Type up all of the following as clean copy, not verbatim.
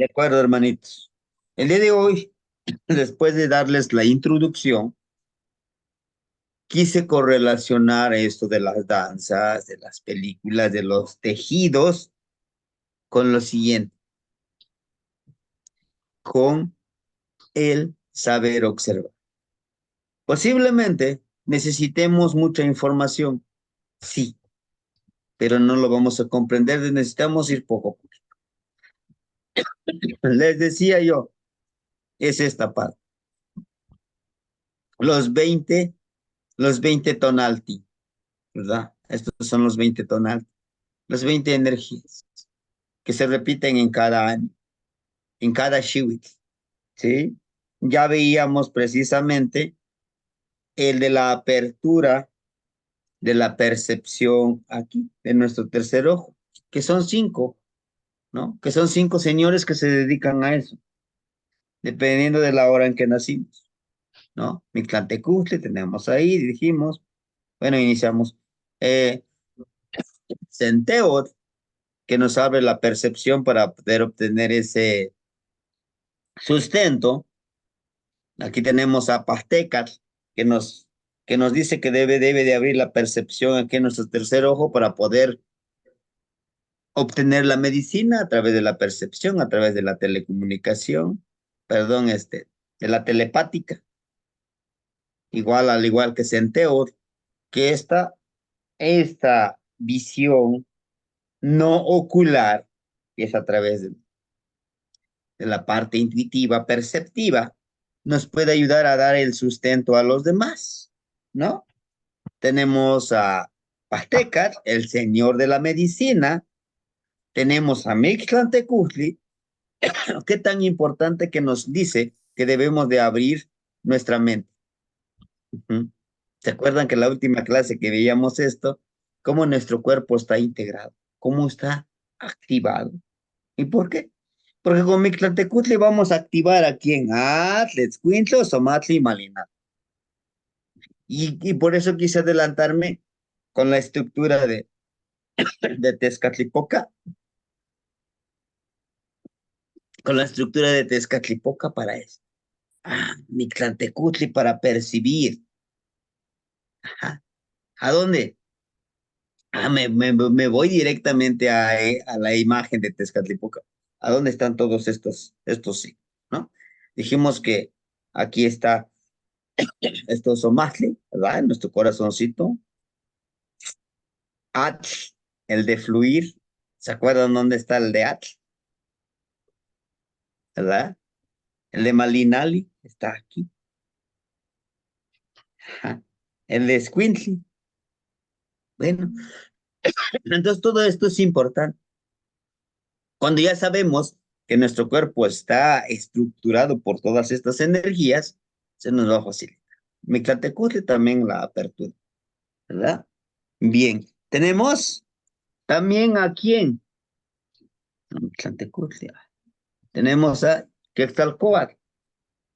De acuerdo, hermanitos. El día de hoy, después de darles la introducción, quise correlacionar esto de las danzas, de las películas, de los tejidos, con lo siguiente, con el saber observar. Posiblemente necesitemos mucha información, sí, pero no lo vamos a comprender, necesitamos ir poco a poco. Les decía yo, es esta parte, los 20, los 20 tonalti, ¿verdad? Estos son los 20 tonalti, las 20 energías que se repiten en cada año, en cada shiwit, ¿sí? Ya veíamos precisamente el de la apertura de la percepción aquí, de nuestro tercer ojo, que son 5, ¿no? Que son 5 señores que se dedican a eso, dependiendo de la hora en que nacimos, ¿no? Mictlantecutli tenemos ahí, dijimos, bueno, iniciamos. Eh, Centeot, que nos abre la percepción para poder obtener ese sustento. Aquí tenemos a Pastecat, que que nos dice que debe de abrir la percepción aquí en nuestro tercer ojo para poder obtener la medicina a través de la percepción, a través de la telecomunicación, perdón, de la telepática, al igual que Centeot, que esta visión no ocular, que es a través de la parte intuitiva, perceptiva, nos puede ayudar a dar el sustento a los demás, ¿no? Tenemos a Pastecat, el señor de la medicina, tenemos a Mictlantecutli, qué tan importante que nos dice que debemos de abrir nuestra mente. Ujú. ¿Se acuerdan que la última clase que veíamos esto, cómo nuestro cuerpo está integrado, cómo está activado? ¿Y por qué? Porque con Mictlantecutli vamos a activar a quién, a Tletzcuintla, Somatli y Malina. Y por eso quise adelantarme con la estructura de Tezcatlipoca, con la estructura de Tezcatlipoca para eso. Ah, Mictlantecutli para percibir. Ajá. ¿A dónde? Ah, me voy directamente a la imagen de Tezcatlipoca. ¿A dónde están todos estos sí? ¿No? Dijimos que aquí está esto Somatli, ¿verdad? En nuestro corazoncito. Atl, el de fluir. ¿Se acuerdan dónde está el de Atl? ¿Verdad? El de Malinali está aquí. Ajá. El de Squintly. Bueno, entonces todo esto es importante. Cuando ya sabemos que nuestro cuerpo está estructurado por todas estas energías, se nos va a facilitar. Mictlantecutli también la apertura, ¿verdad? Bien, tenemos también a quién. Mictlantecutli. Tenemos a Quetzalcóatl.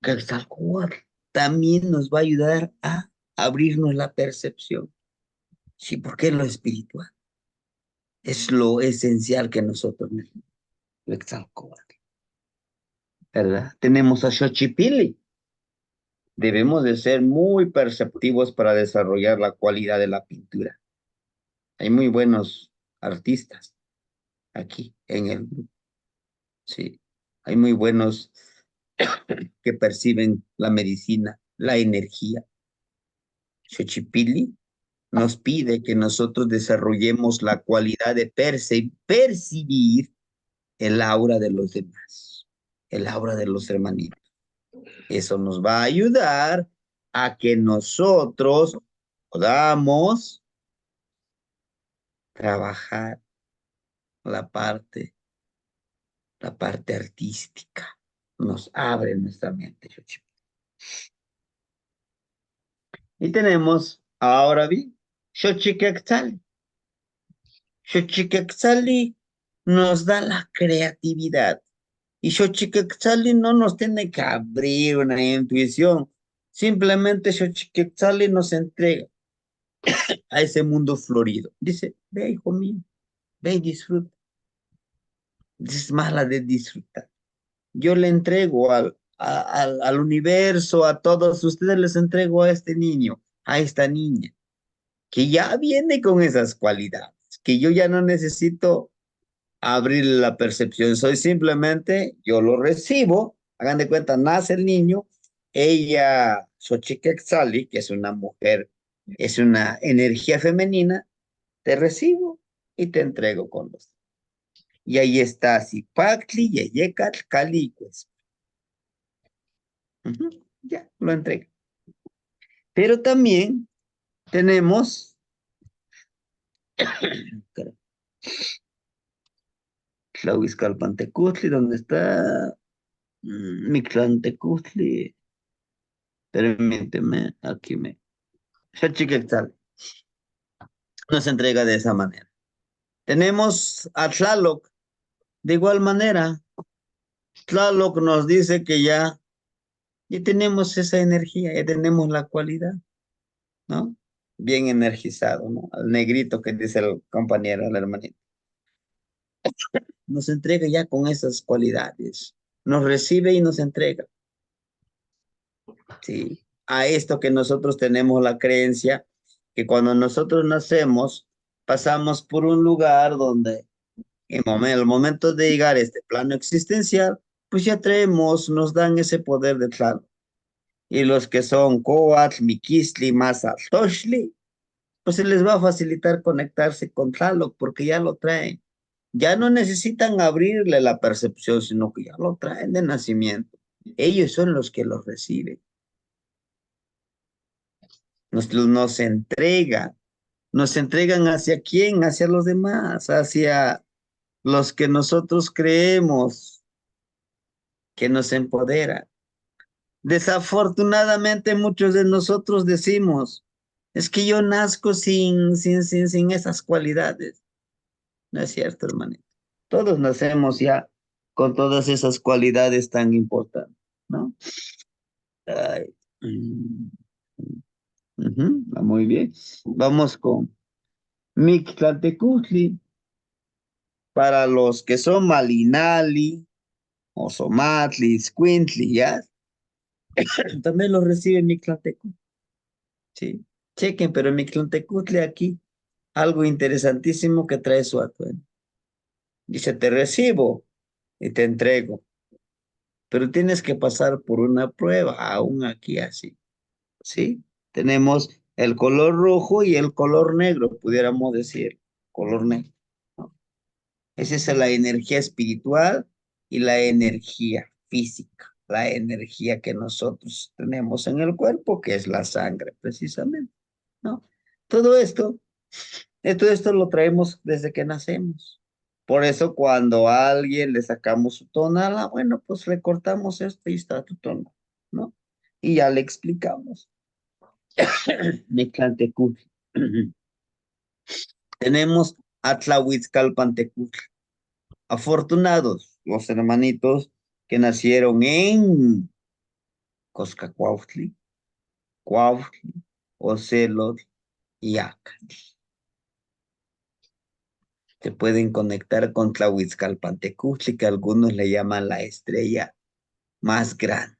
Quetzalcóatl también nos va a ayudar a abrirnos la percepción. Sí, porque lo espiritual es lo esencial que nosotros necesitamos. Quetzalcóatl, ¿verdad? Tenemos a Xochipilli. Debemos de ser muy perceptivos para desarrollar la cualidad de la pintura. Hay muy buenos artistas aquí en el grupo, sí. Hay muy buenos que perciben la medicina, la energía. Xochipilli nos pide que nosotros desarrollemos la cualidad de percibir el aura de los demás, el aura de los hermanitos. Eso nos va a ayudar a que nosotros podamos trabajar la parte, la parte artística. Nos abre nuestra mente. Y tenemos, ahora bien, Xochiquetzali. Xochiquetzali nos da la creatividad. Y Xochiquetzali no nos tiene que abrir una intuición. Simplemente Xochiquetzali nos entrega a ese mundo florido. Dice, ve, hijo mío, ve y disfruta. Es mala de disfrutar. yo le entrego al universo, a todos ustedes les entrego a este niño, a esta niña, que ya viene con esas cualidades, que yo ya no necesito abrir la percepción, soy simplemente, yo lo recibo, hagan de cuenta, nace el niño, ella, Xochiquetzali, que es una mujer, es una energía femenina, te recibo y te entrego con los. Y ahí está, Zipacli, Yeyecat, Cali, pues. Ujú, ya, lo entrego. Pero también tenemos, Tlahuizcalpantecutli, ¿dónde está? Mictlantecutli, permíteme, aquí me. Xochiquetzal nos entrega de esa manera. Tenemos a Tlaloc, de igual manera. Tlaloc nos dice que ya tenemos esa energía, ya tenemos la cualidad, ¿no? Bien energizado, ¿no? Al negrito que dice el compañero, el hermanito. Nos entrega ya con esas cualidades. Nos recibe y nos entrega, ¿sí? A esto que nosotros tenemos la creencia que cuando nosotros nacemos, pasamos por un lugar donde el momento de llegar a este plano existencial, pues ya traemos, nos dan ese poder de Tlaloc. Y los que son Coatl, Miquistli, Mazatl, Toshli, pues se les va a facilitar conectarse con Tlaloc porque ya lo traen. Ya no necesitan abrirle la percepción, sino que ya lo traen de nacimiento. Ellos son los que los reciben. Nos entregan. ¿Nos entregan hacia quién? Hacia los demás, hacia los que nosotros creemos que nos empodera. Desafortunadamente muchos de nosotros decimos, es que yo nazco sin esas cualidades. No es cierto, hermanito. Todos nacemos ya con todas esas cualidades tan importantes, ¿no? Ay, va muy bien. Vamos con Mictlantecutli. Para los que son Malinali, Osomatli, Squintli, ¿ya? También los recibe Mictlantecutli. Sí, chequen, pero Mictlantecutli aquí, algo interesantísimo que trae su atuendo. Dice, te recibo y te entrego, pero tienes que pasar por una prueba, aún aquí así, ¿sí? Tenemos el color rojo y el color negro, pudiéramos decir, color negro, ¿no? Esa es la energía espiritual y la energía física, la energía que nosotros tenemos en el cuerpo, que es la sangre, precisamente, ¿no? Todo esto todo esto lo traemos desde que nacemos. Por eso cuando a alguien le sacamos su tonal, bueno, pues le cortamos esto y está tu tonal, ¿no? Y ya le explicamos. Mictlantecutli. Tenemos Atlahuitzcalpantecutli. Afortunados los hermanitos que nacieron en Coscacuautli, Cuautli, Ocelot y Acatl. Se pueden conectar con Tlahuitzcalpantecutli, que algunos le llaman la estrella más grande.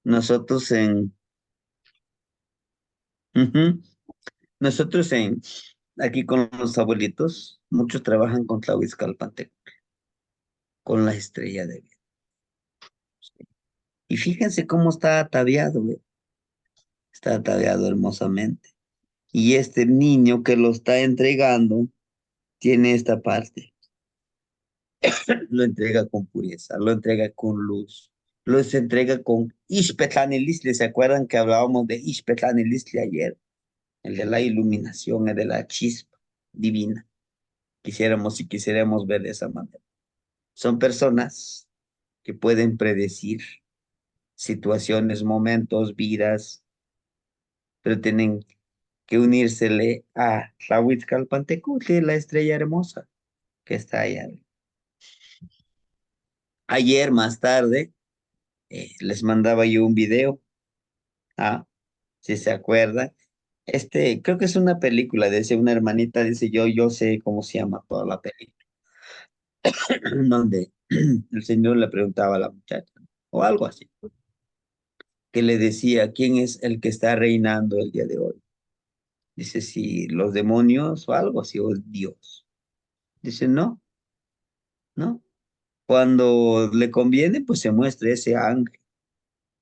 Nosotros en, ujú, nosotros en, aquí con los abuelitos, muchos trabajan con Tlahuitzcalpantecutli, con la estrella de vida. Y fíjense cómo está ataviado, güey. Está ataviado hermosamente. Y este niño que lo está entregando tiene esta parte. Lo entrega con pureza, lo entrega con luz, lo entrega con Ixpetlanilistli. ¿Se acuerdan que hablábamos de Ixpetlanilistli ayer? El de la iluminación, el de la chispa divina. Quisiéramos y quisiéramos ver de esa manera. Son personas que pueden predecir situaciones, momentos, vidas, pero tienen que unírsele a Tlahuitzcalpantecutli, la estrella hermosa que está allá. Ayer más tarde les mandaba yo un video, ¿ah? Si se acuerdan. Creo que es una película, dice una hermanita, dice yo sé cómo se llama toda la película, donde el Señor le preguntaba a la muchacha, o algo así, que le decía, ¿quién es el que está reinando el día de hoy? Dice, si los demonios o algo así, o Dios. Dice, no, no. Cuando le conviene, pues se muestra ese ángel,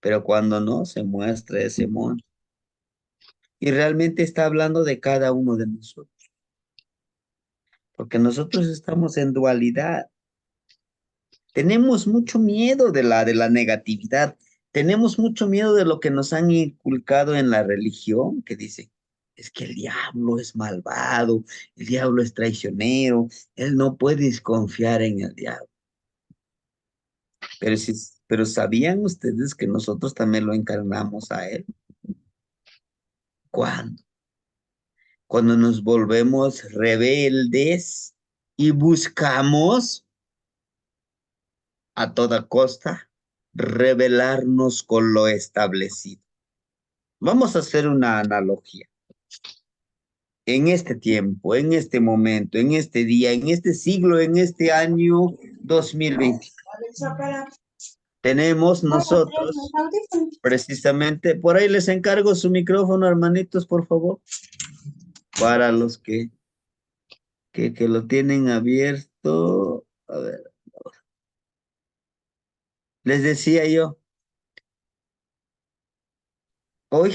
pero cuando no, se muestra ese monstruo. Y realmente está hablando de cada uno de nosotros, porque nosotros estamos en dualidad. Tenemos mucho miedo de la negatividad. Tenemos mucho miedo de lo que nos han inculcado en la religión, que dice, es que el diablo es malvado, el diablo es traicionero, él no puede confiar en el diablo. Pero, si, pero ¿sabían ustedes que nosotros también lo encarnamos a él? ¿Cuándo? Cuando nos volvemos rebeldes y buscamos a toda costa rebelarnos con lo establecido. Vamos a hacer una analogía. En este tiempo, en este momento, en este día, en este siglo, en este año 2020, tenemos nosotros, precisamente, por ahí les encargo su micrófono, hermanitos, por favor, para los que lo tienen abierto. A ver, les decía yo, hoy,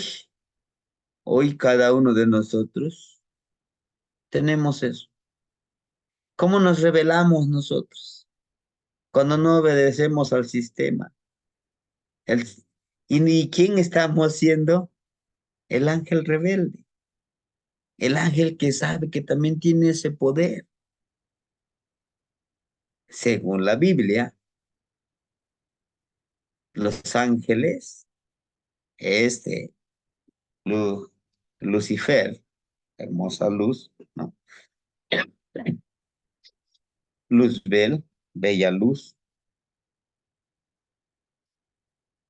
hoy cada uno de nosotros tenemos eso. ¿Cómo nos rebelamos nosotros cuando no obedecemos al sistema? El, ¿Y ni quién estamos siendo? El ángel rebelde, el ángel que sabe que también tiene ese poder. Según la Biblia, los ángeles, este, Lu- Lucifer, hermosa luz, ¿no? Luzbel, bella luz,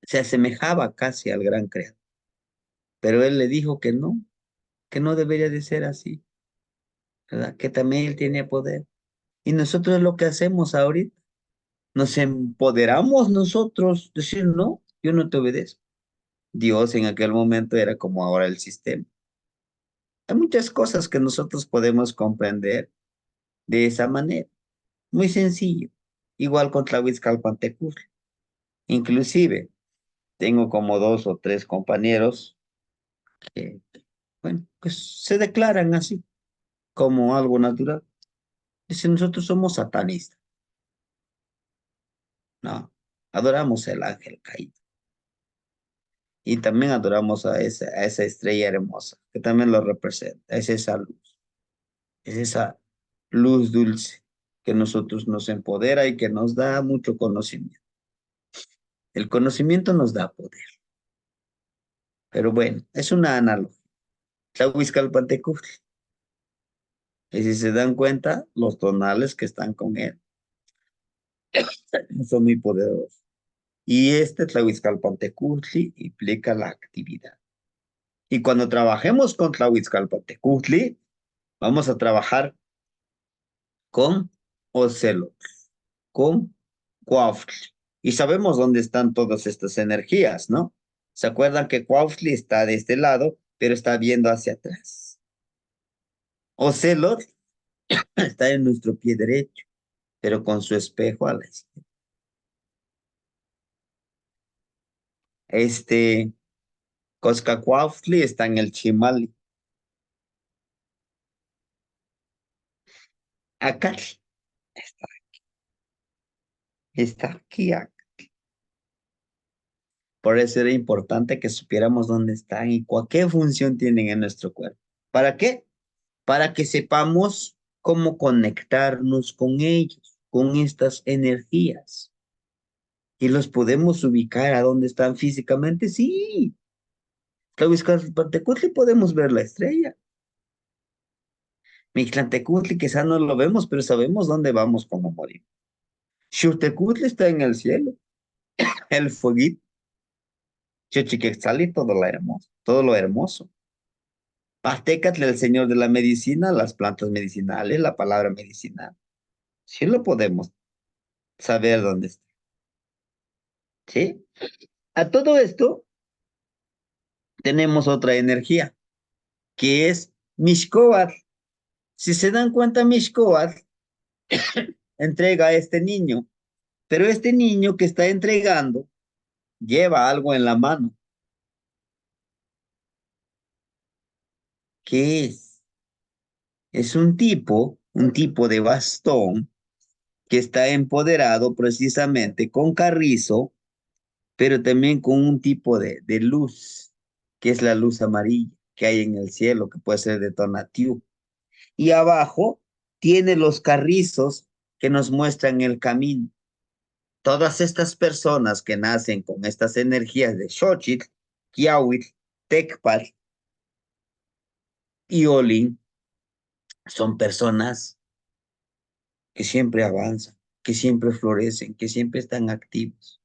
se asemejaba casi al gran creador, pero él le dijo que no debería de ser así, ¿verdad? Que también él tiene poder. Y nosotros lo que hacemos ahorita, nos empoderamos nosotros, decir, no, yo no te obedezco. Dios en aquel momento era como ahora el sistema. Hay muchas cosas que nosotros podemos comprender de esa manera. Muy sencillo. Igual con Tlahuizcalpantecutli. Inclusive, tengo como dos o tres compañeros que, bueno, pues se declaran así, como algo natural. Dicen, nosotros somos satanistas. No, adoramos el ángel caído. Y también adoramos a esa estrella hermosa, que también lo representa. Es esa luz, es esa luz dulce que nosotros nos empodera y que nos da mucho conocimiento. El conocimiento nos da poder. Pero bueno, es una analogía. Tlahuizcalpantecutli. Y si se dan cuenta, los tonales que están con él son muy poderosos. Y este Tlahuizcalpantecutli implica la actividad. Y cuando trabajemos con Tlahuizcalpantecutli, vamos a trabajar con Ocelot, con Cuautli. Y sabemos dónde están todas estas energías, ¿no? ¿Se acuerdan que Cuautli está de este lado, pero está viendo hacia atrás? Ocelot está en nuestro pie derecho, pero con su espejo a la izquierda. Este Coscacuautli está en el Chimali. Acá está aquí, acá. Por eso era importante que supiéramos dónde están y qué función tienen en nuestro cuerpo. ¿Para qué? Para que sepamos cómo conectarnos con ellos, con estas energías. Y los podemos ubicar a dónde están físicamente, sí. Tlahuizcalpantecutli podemos ver la estrella. Mixtlantecutli quizá no lo vemos, pero sabemos dónde vamos cuando morimos. Xurtecutli está en el cielo, el fueguito. Xochiquetzali, todo lo hermoso, todo lo hermoso. Aztecatl, el señor de la medicina, las plantas medicinales, la palabra medicinal. Sí lo podemos. saber dónde está. ¿Sí? A todo esto tenemos otra energía, que es Mishkoat. Si se dan cuenta, Mishkoat entrega a este niño, pero este niño que está entregando lleva algo en la mano. ¿Qué es? Es un tipo de bastón que está empoderado precisamente con carrizo, pero también con un tipo de luz, que es la luz amarilla que hay en el cielo, que puede ser de Tonatiuh. Y abajo tiene los carrizos que nos muestran el camino. Todas estas personas que nacen con estas energías de Xochitl, Quiahuitl, Tecpat y Olin son personas que siempre avanzan, que siempre florecen, que siempre están activos,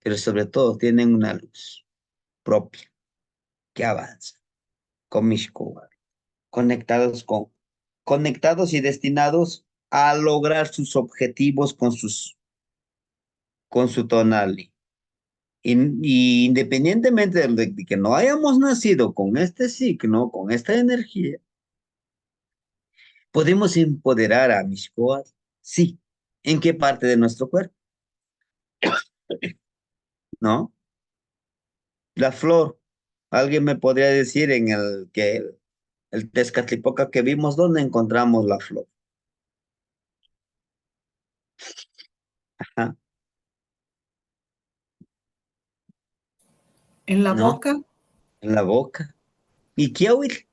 pero sobre todo tienen una luz propia que avanza, con Mishkoa, conectados y destinados a lograr sus objetivos con su tonali. Y independientemente de que no hayamos nacido con este signo, con esta energía, podemos empoderar a Mishkoa, sí. ¿En qué parte de nuestro cuerpo? ¿No? La flor. ¿Alguien me podría decir en el Tezcatlipoca que vimos, dónde encontramos la flor? Ajá, En la ¿no? boca, En la boca. ¿Y Kiawil?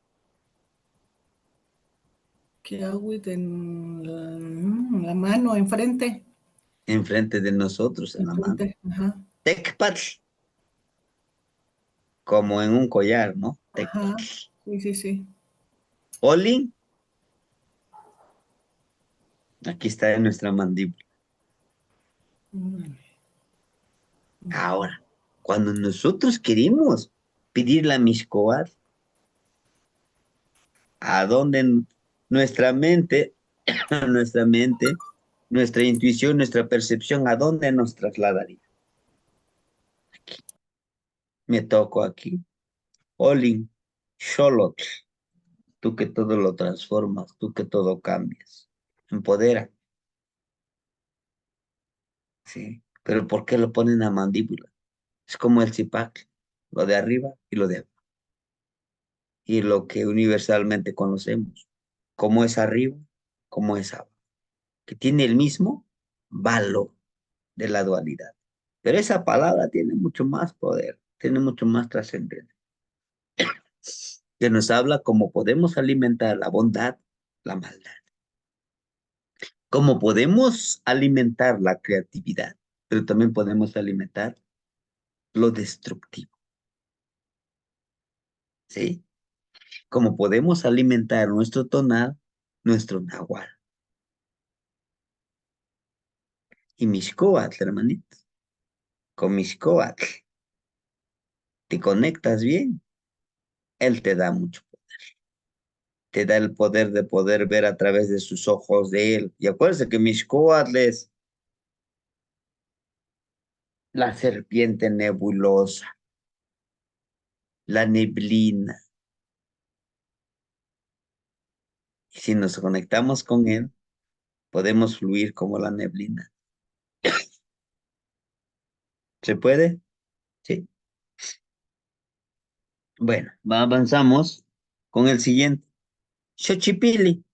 que hago la mano, enfrente, Enfrente de nosotros, en la mano. enfrente, ajá, Tecpatl, como en un collar, ¿no? ajá, Tecpatl. sí, sí, sí. Olin, aquí está en nuestra mandíbula. Mm, Ahora, cuando nosotros queremos pedir la Mishkoat, ¿a dónde nuestra mente, nuestra mente, nuestra intuición, nuestra percepción, a dónde nos trasladaría? Me toco aquí. Olin, Xolotl, tú que todo lo transformas, tú que todo cambias. Empodera, ¿sí? Pero ¿por qué lo ponen a mandíbula? Es como el zipac, lo de arriba y lo de abajo. Y lo que universalmente conocemos, como es arriba, como es abajo, que tiene el mismo valor de la dualidad. Pero esa palabra tiene mucho más poder, tiene mucho más trascendencia, que nos habla cómo podemos alimentar la bondad, la maldad, cómo podemos alimentar la creatividad, pero también podemos alimentar lo destructivo, ¿sí? Cómo podemos alimentar nuestro tonal, nuestro nahual. Y Mixcoatl, hermanito, con Mixcoatl te conectas bien, él te da mucho, te da el poder de poder ver a través de sus ojos de él. Y acuérdense que Mixcoatl es la serpiente nebulosa, la neblina. Y si nos conectamos con él, podemos fluir como la neblina. ¿Se puede? Sí. Bueno, avanzamos con el siguiente. Xochipili.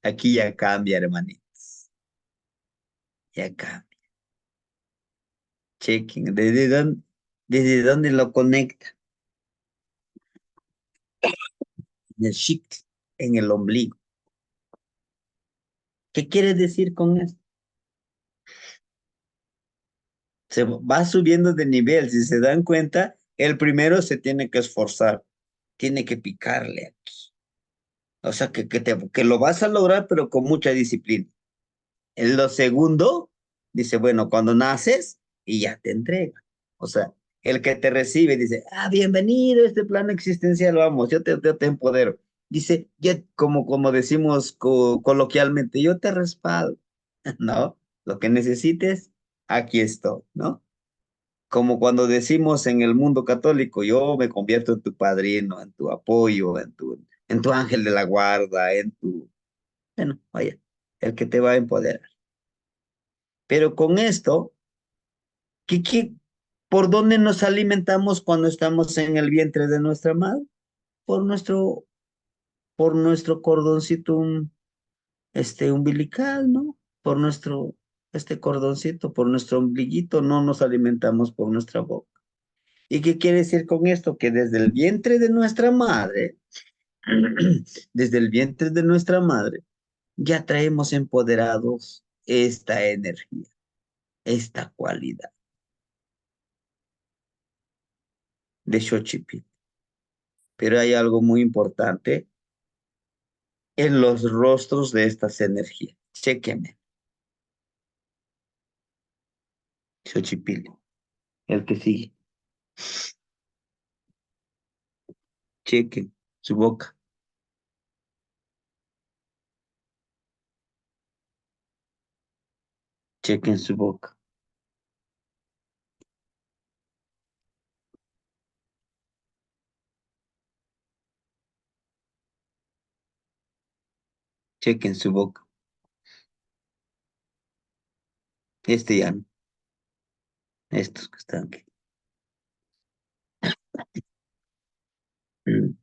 Aquí ya cambia, hermanitos. Ya cambia. Chequen. Desde dónde lo conecta? En el shikt, en el ombligo. ¿Qué quiere decir con esto? Se va subiendo de nivel. Si se dan cuenta, el primero se tiene que esforzar. Tiene que picarle aquí. O sea, que lo vas a lograr, pero con mucha disciplina. En lo segundo, dice, bueno, cuando naces y ya te entrega. O sea, el que te recibe dice, ah, bienvenido a este plano existencial, vamos, yo te empodero. Dice, como decimos coloquialmente, yo te respaldo, ¿no? Lo que necesites, aquí estoy, ¿no? Como cuando decimos en el mundo católico, yo me convierto en tu padrino, en tu apoyo, en tu ángel de la guarda, bueno, vaya, el que te va a empoderar. Pero con esto, ¿qué, qué, por dónde nos alimentamos cuando estamos en el vientre de nuestra madre? Por por nuestro cordoncito umbilical, ¿no? Por este cordoncito, por nuestro ombliguito, no nos alimentamos por nuestra boca. ¿Y qué quiere decir con esto? Que desde el vientre de nuestra madre, desde el vientre de nuestra madre, ya traemos empoderados esta energía, esta cualidad de Xochipilli. Pero hay algo muy importante en los rostros de estas energías. Chéquenme, Xochipilli, el que sigue. Chequen su boca, chequen su boca, chequen su boca. Ya no, estos que están aquí. Mm,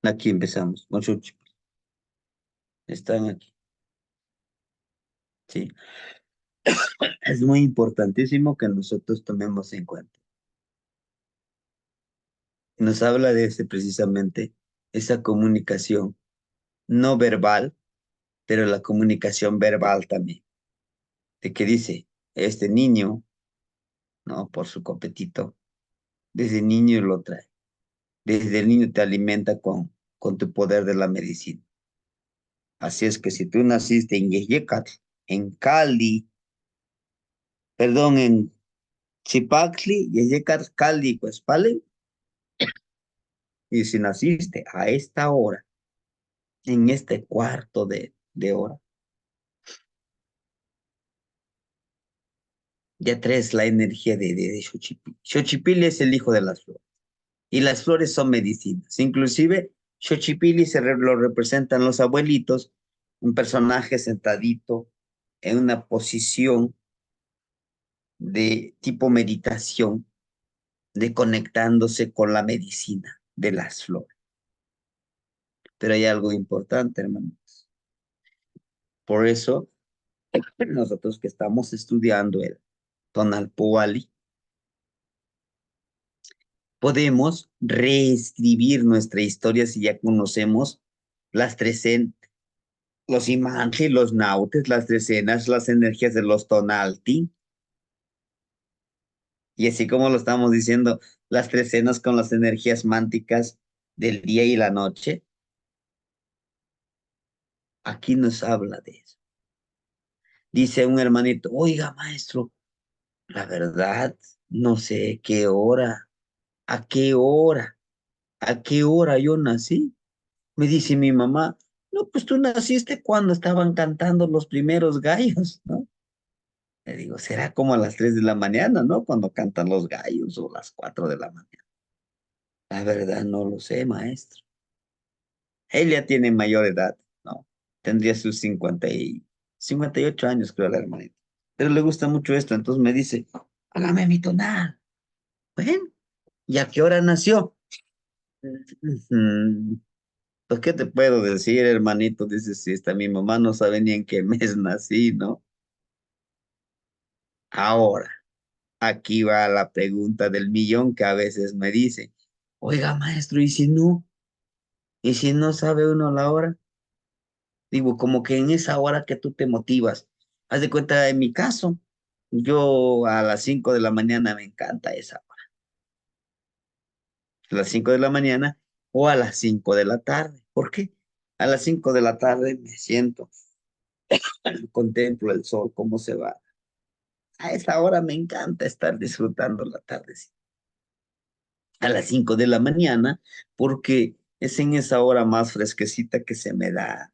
Aquí empezamos, con Xochipilli. Están aquí, sí. Es muy importantísimo que nosotros tomemos en cuenta. Nos habla de precisamente esa comunicación no verbal, pero la comunicación verbal también. De que dice, este niño, ¿no? Por su copetito, desde niño lo trae. Desde el niño te alimenta con tu poder de la medicina. Así es que si tú naciste en Yeyecatl, en Cali, perdón, en Chipacli, Yeyecatl, Cali, Cuespale, y si naciste a esta hora, en este cuarto de hora, ya traes la energía de Xochipilli. Xochipilli es el hijo de las flores, y las flores son medicinas. Inclusive, Xochipilli lo representan los abuelitos, un personaje sentadito en una posición de tipo meditación, de conectándose con la medicina de las flores. Pero hay algo importante, hermanos. Por eso, nosotros que estamos estudiando el Tonalpoali, podemos reescribir nuestra historia si ya conocemos las los imanji, los nautes, las trecenas, las energías de los tonalti, y así como lo estamos diciendo, las trecenas con las energías mánticas del día y la noche, aquí nos habla de eso. Dice un hermanito, oiga, maestro, la verdad, no sé qué hora, a qué hora, a qué hora yo nací. Me dice mi mamá, no, pues tú naciste cuando estaban cantando los primeros gallos, ¿no? Le digo, será como a las 3 de la mañana, ¿no? Cuando cantan los gallos o las 4 de la mañana. La verdad, no lo sé, maestro. Él ya tiene mayor edad, ¿no? Tendría sus 58 años, creo, la hermanita. Pero le gusta mucho esto, entonces me dice, hágame mi tonal. Bueno, ¿y a qué hora nació? Ujú. Pues, ¿qué te puedo decir, hermanito? Dice, si esta mi mamá no sabe ni en qué mes nací, ¿no? Ahora, aquí va la pregunta del millón que a veces me dice, oiga, maestro, ¿y si no? ¿Y si no sabe uno la hora? Digo, como que en esa hora que tú te motivas. Haz de cuenta, en mi caso, yo a las 5 de la mañana me encanta esa hora. A las 5 de la mañana o a las 5 de la tarde. ¿Por qué? A las 5 de la tarde me siento, contemplo el sol, cómo se va. A esa hora me encanta estar disfrutando la tarde. A las 5 de la mañana, porque es en esa hora más fresquecita que se me da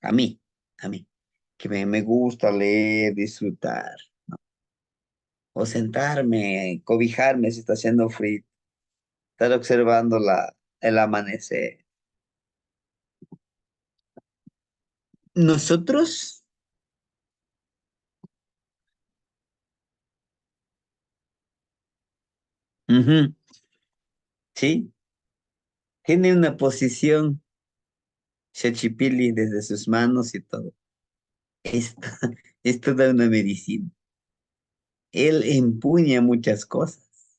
A mí, a mí, que me gusta leer, disfrutar, o sentarme, cobijarme si está haciendo frío, estar observando el amanecer. Nosotros, ujú, sí, tiene una posición Xochipilli desde sus manos y todo. Esto, es toda una medicina. Él empuña muchas cosas.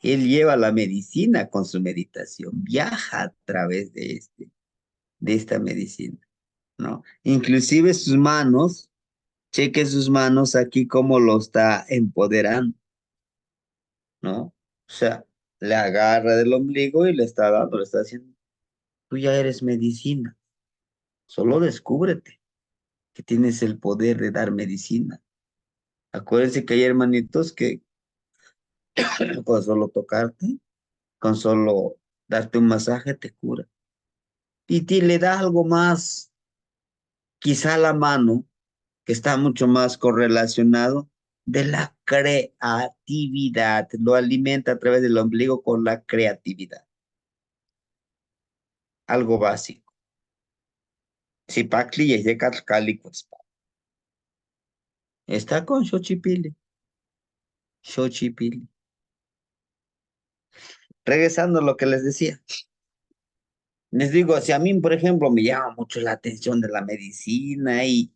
Él lleva la medicina con su meditación, viaja a través de esta medicina, ¿no? Inclusive sus manos, cheque sus manos aquí cómo lo está empoderando, ¿no? O sea, le agarra del ombligo y le está dando, le está diciendo, tú ya eres medicina, solo descúbrete que tienes el poder de dar medicina. Acuérdense que hay hermanitos que con solo tocarte, con solo darte un masaje te cura. Y le da algo más, quizá la mano, que está mucho más correlacionado de la creatividad. Lo alimenta a través del ombligo con la creatividad. Algo básico. Si Pacli es de Cali, pues está con Xochipilli. Xochipilli. Regresando a lo que les decía. Les digo, si a mí, por ejemplo, me llama mucho la atención de la medicina y,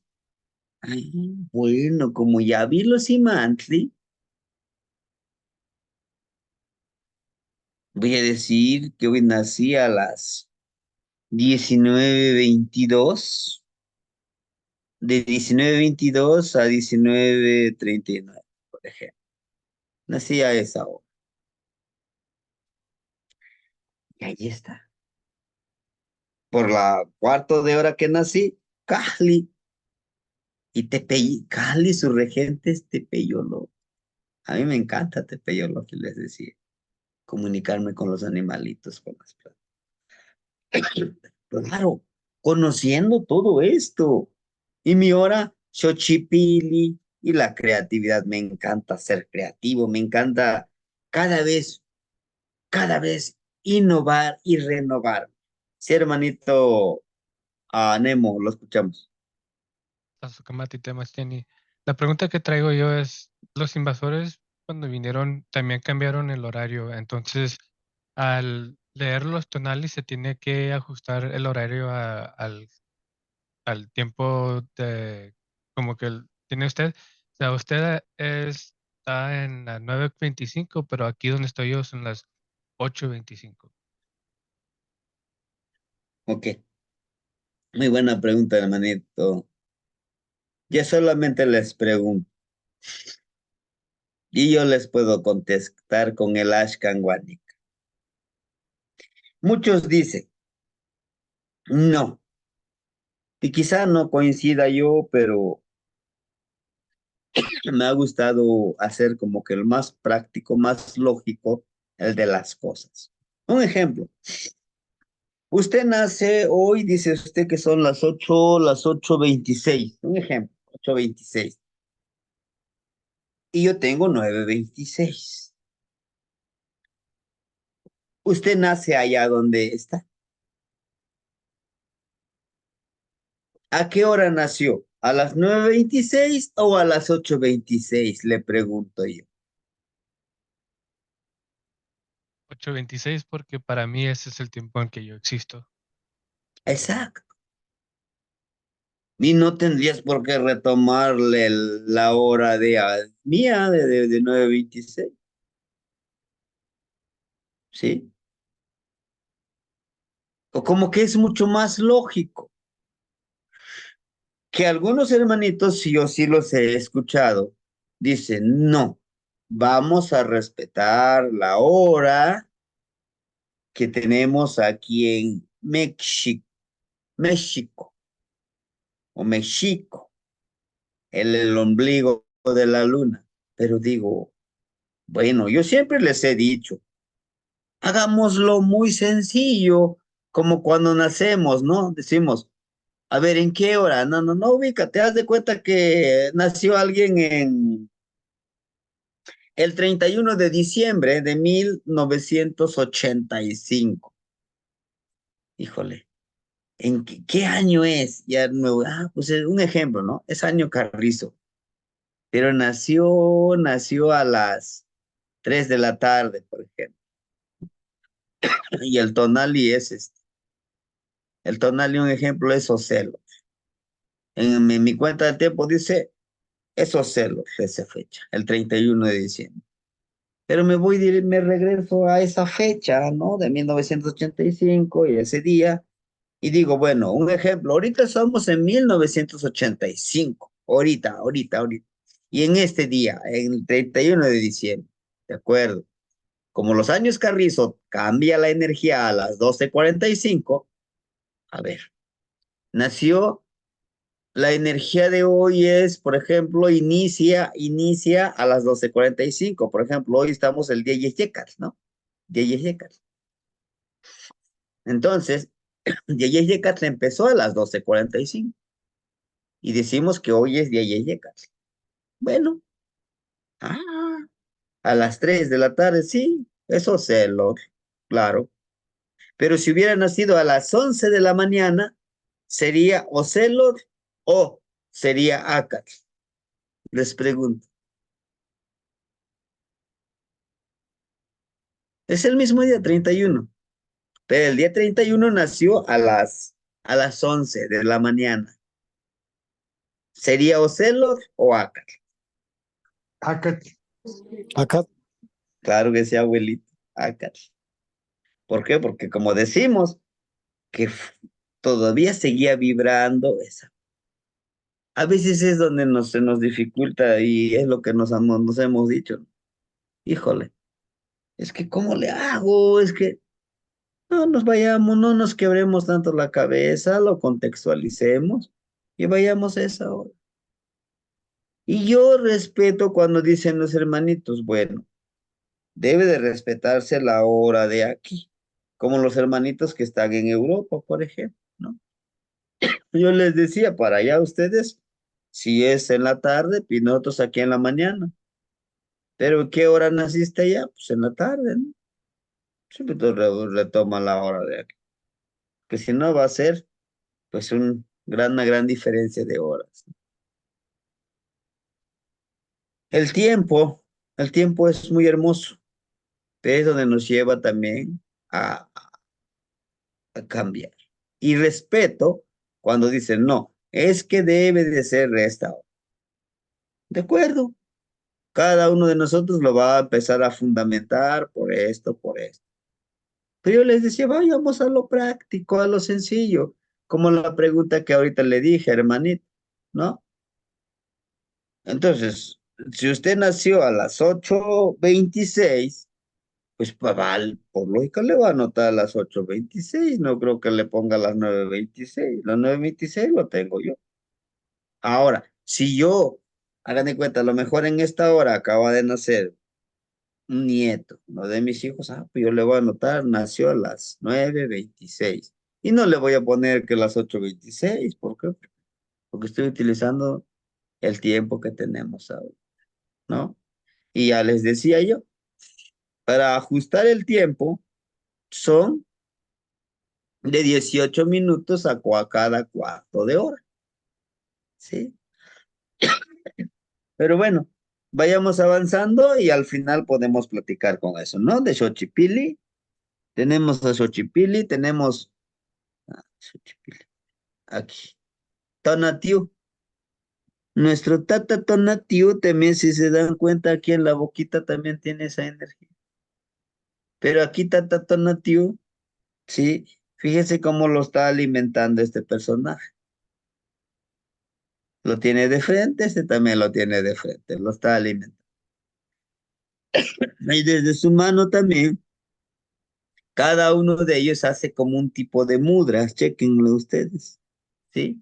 ay, bueno, como ya vi los Imantli, voy a decir que hoy nací a las 19:22, de 19:22 a 19:39, por ejemplo. Nací a esa hora. Y ahí está. Por la cuarto de hora que nací, Cali. Y Cali, sus regentes, Tepeyolo. A mí me encanta Tepeyolo, que les decía. Comunicarme con los animalitos, con las plantas. Claro, conociendo todo esto. Y mi hora, Xochipilli y la creatividad. Me encanta ser creativo, me encanta cada vez, cada vez innovar y renovar. Sí, hermanito, Nemo, lo escuchamos. Tazokamati temas tiene. La pregunta que traigo yo es, los invasores cuando vinieron también cambiaron el horario, entonces al leer los tonales se tiene que ajustar el horario al tiempo de como que tiene usted. O sea, usted está en las 9:25, pero aquí donde estoy yo son las 8:25. Ok, muy buena pregunta, hermanito. Yo solamente les pregunto y yo les puedo contestar con el Ashkan Wani. Muchos dicen, no, y quizá no coincida yo, pero me ha gustado hacer como que el más práctico, más lógico, el de las cosas. Un ejemplo, usted nace hoy, dice usted que son las 8:26, un ejemplo, 8:26, y yo tengo 9:26. Usted nace allá donde está. ¿A qué hora nació? ¿A las 9:26 o a las 8:26? Le pregunto yo. 8:26 porque para mí ese es el tiempo en que yo existo. Exacto. Y no tendrías por qué retomarle la hora mía de 9:26, ¿sí? O como que es mucho más lógico que algunos hermanitos, si yo sí los he escuchado, dicen, no, vamos a respetar la hora que tenemos aquí en México o México, el ombligo de la luna. Pero digo, bueno, yo siempre les he dicho, hagámoslo muy sencillo, como cuando nacemos, ¿no? Decimos, A ver, ¿en qué hora? No, no, no, ubícate, haz de cuenta que nació alguien en el 31 de diciembre de 1985. Híjole, ¿en qué año es? Ya nuevo, pues es un ejemplo, ¿no? Es año Carrizo, pero nació a las 3 de la tarde, por ejemplo. Y el tonali es el tonali, un ejemplo, es Ocelo. En mi cuenta de tiempo dice, es Ocelo, esa fecha, el 31 de diciembre. Pero me regreso a esa fecha, ¿no? De 1985 y ese día, y digo, bueno, un ejemplo, ahorita somos en 1985, ahorita. Y en este día, en el 31 de diciembre, ¿de acuerdo? Como los años Carrizo cambia la energía a las 12:45, a ver, nació, la energía de hoy es, por ejemplo, inicia a las 12:45. Por ejemplo, hoy estamos el día Yeyecatl, ¿no? Día Yeyecatl. Entonces, Yeyecatl empezó a las 12:45 y decimos que hoy es día Yeyecatl. Bueno, ah, a las 3 de la tarde, sí, eso sé, claro. Pero si hubiera nacido a las 11 de la mañana, sería Ocelot o sería Acatl. Les pregunto. Es el mismo día 31, pero el día 31 nació a las 11 de la mañana. ¿Sería Ocelot o Acatl? Acá, acá, Claro que sí, abuelito, Acatl. ¿Por qué? Porque como decimos, que todavía seguía vibrando esa. A veces es donde se nos dificulta y es lo que nos hemos dicho, ¿no? Híjole, es que ¿cómo le hago? Es que no nos vayamos, no nos quebremos tanto la cabeza, lo contextualicemos y vayamos a esa hora. Y yo respeto cuando dicen los hermanitos, bueno, debe de respetarse la hora de aquí, como los hermanitos que están en Europa, por ejemplo, ¿no? Yo les decía, para allá ustedes, si es en la tarde, y nosotros aquí en la mañana. Pero ¿qué hora naciste allá? Pues en la tarde, ¿no? Siempre tú retoma la hora de aquí. Que si no va a ser, pues una gran diferencia de horas. El tiempo, el tiempo es muy hermoso, pero es donde nos lleva también a cambiar. Y respeto cuando dicen, no, es que debe de ser esta hora. De acuerdo, cada uno de nosotros lo va a empezar a fundamentar por esto, por esto. Pero yo les decía, vayamos a lo práctico, a lo sencillo, como la pregunta que ahorita le dije, hermanito, ¿no? Entonces, si usted nació a las 8:26, pues por lógica le va a anotar a las 8:26, no creo que le ponga a las 9:26, las 9:26 lo tengo yo. Ahora, si yo, hagan de cuenta, a lo mejor en esta hora acaba de nacer un nieto, uno de mis hijos, pues yo le voy a anotar, nació a las 9:26. Y no le voy a poner que las 8:26, ¿por qué? Porque estoy utilizando el tiempo que tenemos ahora, ¿no? Y ya les decía yo, para ajustar el tiempo son de 18 minutos a cada cuarto de hora, ¿sí? Pero bueno, vayamos avanzando y al final podemos platicar con eso, ¿no? De Xochipilli, tenemos a Xochipilli, tenemos Xochipilli, aquí. Tonatiuh. Nuestro Tata Tonatiuh también, si se dan cuenta, aquí en la boquita también tiene esa energía. Pero aquí Tata Tonatiuh, sí, fíjese cómo lo está alimentando este personaje. Lo tiene de frente, este también lo tiene de frente, lo está alimentando. Y desde su mano también, cada uno de ellos hace como un tipo de mudras, chequenlo ustedes, ¿sí?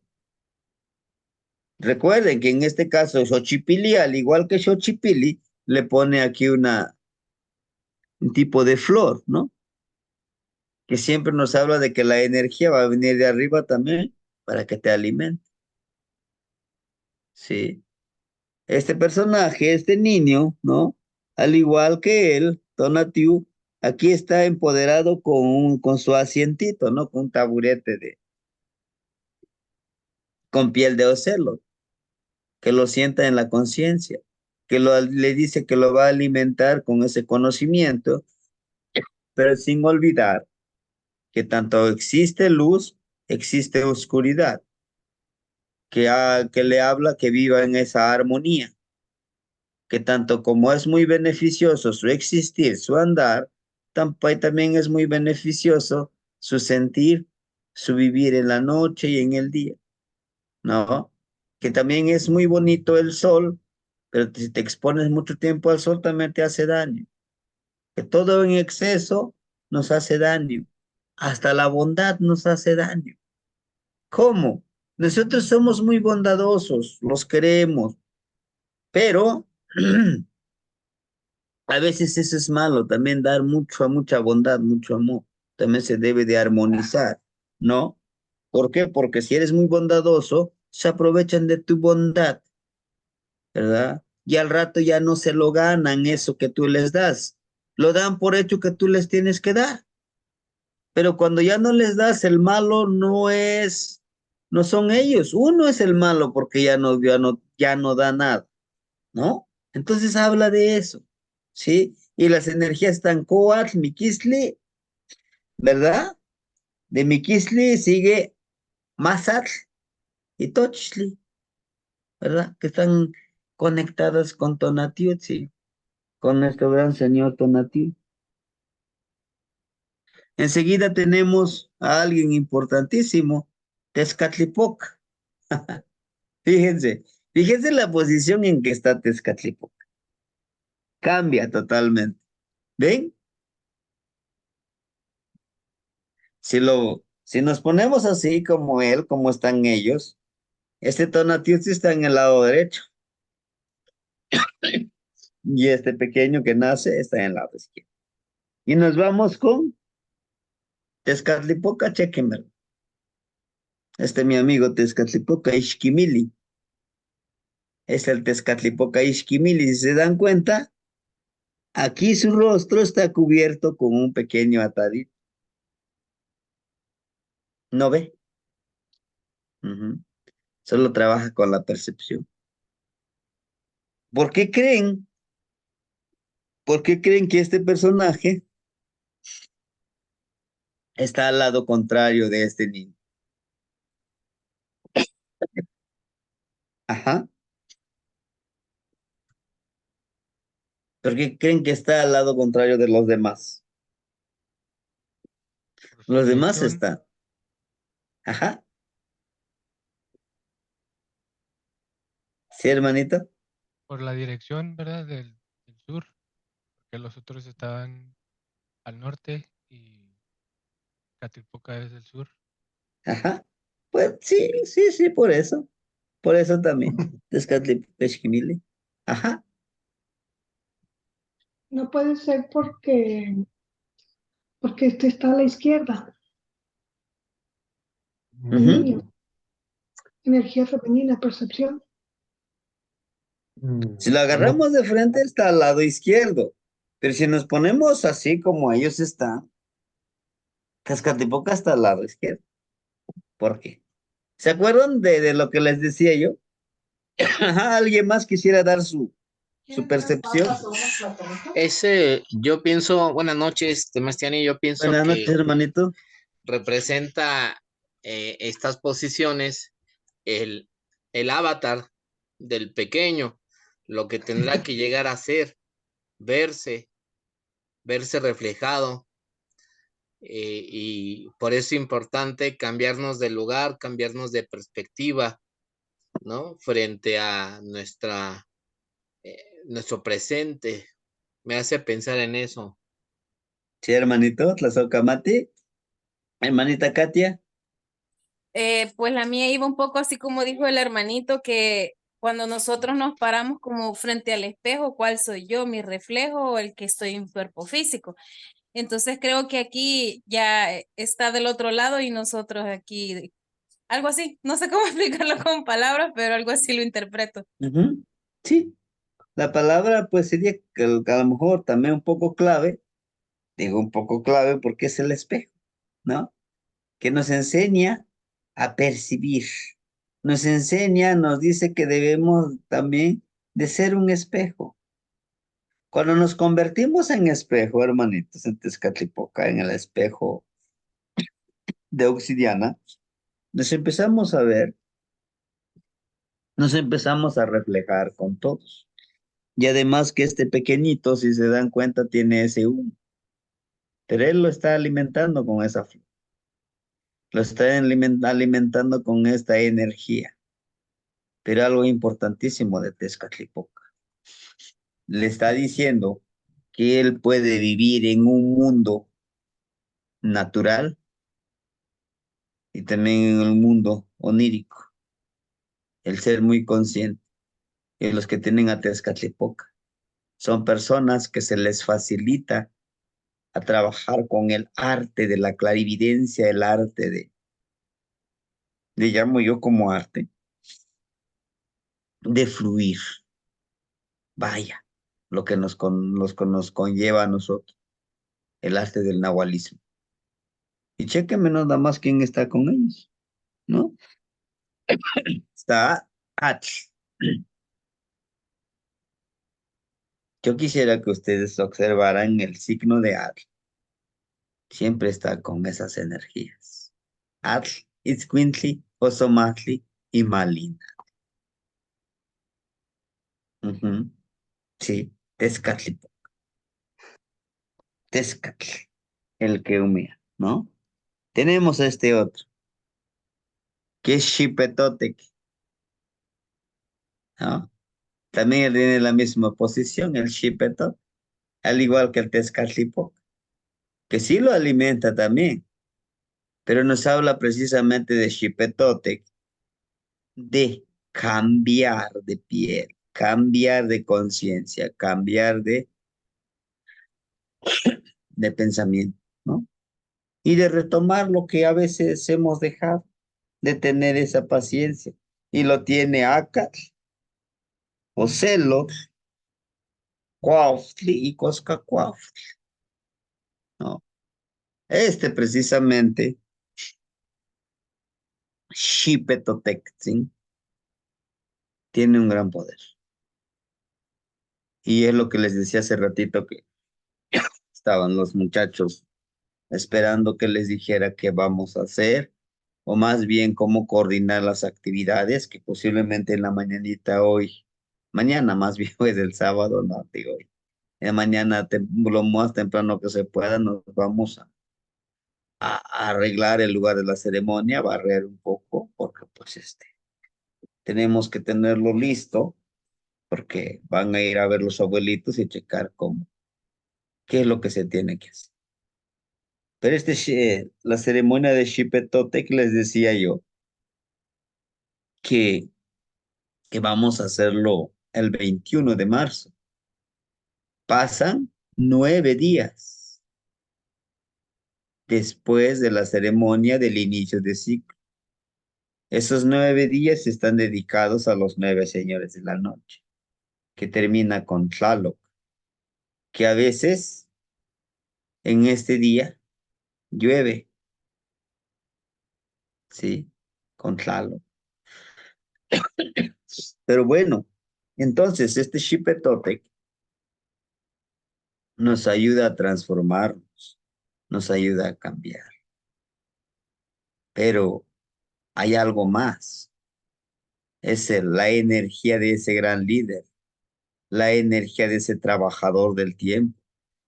Recuerden que en este caso Xochipilli, al igual que Xochipilli, le pone aquí un tipo de flor, ¿no? Que siempre nos habla de que la energía va a venir de arriba también, para que te alimente. Sí. Este personaje, este niño, ¿no? Al igual que él, Tonatiuh, aquí está empoderado con su asientito, ¿no? Con un taburete con piel de ocelo, que lo sienta en la conciencia, le dice que lo va a alimentar con ese conocimiento, pero sin olvidar que tanto existe luz, existe oscuridad, que le habla que viva en esa armonía, que tanto como es muy beneficioso su existir, su andar, también es muy beneficioso su sentir, su vivir en la noche y en el día, ¿no? Que también es muy bonito el sol, pero si te expones mucho tiempo al sol también te hace daño. Que todo en exceso nos hace daño. Hasta la bondad nos hace daño. ¿Cómo? Nosotros somos muy bondadosos, los queremos, pero a veces eso es malo, también dar mucha bondad, mucho amor, también se debe de armonizar, ¿no? ¿Por qué? Porque si eres muy bondadoso, se aprovechan de tu bondad, ¿verdad? Y al rato ya no se lo ganan eso que tú les das, lo dan por hecho que tú les tienes que dar, pero cuando ya no les das, el malo no son ellos, uno es el malo porque ya no da nada, ¿no? Entonces habla de eso, ¿sí? Y las energías están Coatl, Miquisli, ¿verdad? De Miquisli sigue Mazatl y Tochli, ¿verdad? Que están conectadas con Tonatiuh, sí, con nuestro gran señor Tonatiuh. Enseguida tenemos a alguien importantísimo, Tezcatlipoca. Fíjense la posición en que está Tezcatlipoca. Cambia totalmente. ¿Ven? Si nos ponemos así como él, como están ellos, este Tonatiuh sí está en el lado derecho y este pequeño que nace está en el lado izquierdo. Y nos vamos con Tezcatlipoca, chequenmelo. Este es mi amigo Tezcatlipoca Ixquimili. Es el Tezcatlipoca Ixquimili. Si se dan cuenta, aquí su rostro está cubierto con un pequeño atadito. ¿No ve? Ujú. Solo trabaja con la percepción. ¿Por qué creen? ¿Por qué creen que este personaje está al lado contrario de este niño? Ajá. ¿Por qué creen que está al lado contrario de los demás? Por su Los demás dirección, están. Ajá. ¿Sí, hermanito? por la dirección, ¿verdad? Del sur, porque los otros estaban al norte y Catilpoca es del sur. Ajá. Pues sí, por eso. Por eso también. Tezcatlipoca. Ajá. No puede ser porque este está a la izquierda, el Ujú. niño, energía femenina, percepción. Si lo agarramos de frente, está al lado izquierdo. Pero si nos ponemos así como ellos están, Tezcatlipoca está al lado izquierdo. ¿Por qué? ¿Se acuerdan de lo que les decía yo? Ajá, ¿alguien más quisiera dar su percepción? Yo pienso, buenas noches, Temastiani, yo pienso Buenas noches, que hermanito. representa estas posiciones el, el avatar del pequeño, lo que tendrá que llegar a ser, verse, verse reflejado, y por eso es importante cambiarnos de lugar, cambiarnos de perspectiva, ¿no? Frente a nuestro presente. Me hace pensar en eso. Sí, hermanito, Tlazocamati. Hermanita Katia. Pues la mía iba un poco así como dijo el hermanito, que cuando nosotros nos paramos como frente al espejo, ¿cuál soy yo? ¿Mi reflejo o el que estoy en cuerpo físico? Entonces creo que aquí ya está del otro lado y nosotros aquí Algo así. No sé cómo explicarlo con palabras, pero algo así lo interpreto. Ujú. Sí, la palabra pues sería que a lo mejor también un poco clave, digo un poco clave porque es el espejo, ¿no? Que nos enseña a percibir, nos enseña, nos dice que debemos también de ser un espejo. Cuando nos convertimos en espejo, hermanitos, en Tezcatlipoca, en el espejo de obsidiana, nos empezamos a ver, nos empezamos a reflejar con todos. Y además que este pequeñito, si se dan cuenta, tiene ese humo, pero él lo está alimentando con esa flor, lo está alimentando con esta energía. Pero algo importantísimo de Tezcatlipoca, le está diciendo que él puede vivir en un mundo natural y también en un mundo onírico, el ser muy consciente. Y los que tienen a Tezcatlipoca son personas que se les facilita a trabajar con el arte de la clarividencia, el arte le llamo yo como arte, de fluir. Vaya, lo que nos conlleva a nosotros, el arte del nahualismo. Y chéquenme nada más quién está con ellos, ¿no? Está Atl. Yo quisiera que ustedes observaran el signo de Atl. Siempre está con esas energías. Atl, Itzcuintli, Ozomatli y Malina. Ujú. Sí, Tezcatlipoca. Tezcatl, el que humea, ¿no? Tenemos este otro, que es Xipetotec, ¿no? También tiene la misma posición, el Xipetotec, al igual que el Tezcatlipoca, que sí lo alimenta también, pero nos habla precisamente de Xipetotec, de cambiar de piel, cambiar de conciencia, cambiar de pensamiento, ¿no? Y de retomar lo que a veces hemos dejado, de tener esa paciencia. Y lo tiene Acat, Ocelo, Cuautli y Coscacuautli, ¿no? Este precisamente, Xipetotectzin, tiene un gran poder. Y es lo que les decía hace ratito que estaban los muchachos esperando que les dijera qué vamos a hacer, o más bien cómo coordinar las actividades que posiblemente en la mañanita hoy, mañana más bien es el sábado, no digo hoy, mañana lo más temprano que se pueda nos vamos a arreglar el lugar de la ceremonia, barrer un poco, porque pues tenemos que tenerlo listo, porque van a ir a ver los abuelitos y checar qué es lo que se tiene que hacer. Pero la ceremonia de Xipetotec les decía yo que, que vamos a hacerlo el 21 de marzo. Pasan 9 días después de la ceremonia del inicio de ciclo. Esos 9 días están dedicados a los 9 señores de la noche, que termina con Tlaloc, que a veces en este día llueve, ¿sí? Con Tlaloc. Pero bueno, entonces este Xipetotec nos ayuda a transformarnos, nos ayuda a cambiar. Pero hay algo más, es la energía de ese gran líder, la energía de ese trabajador del tiempo,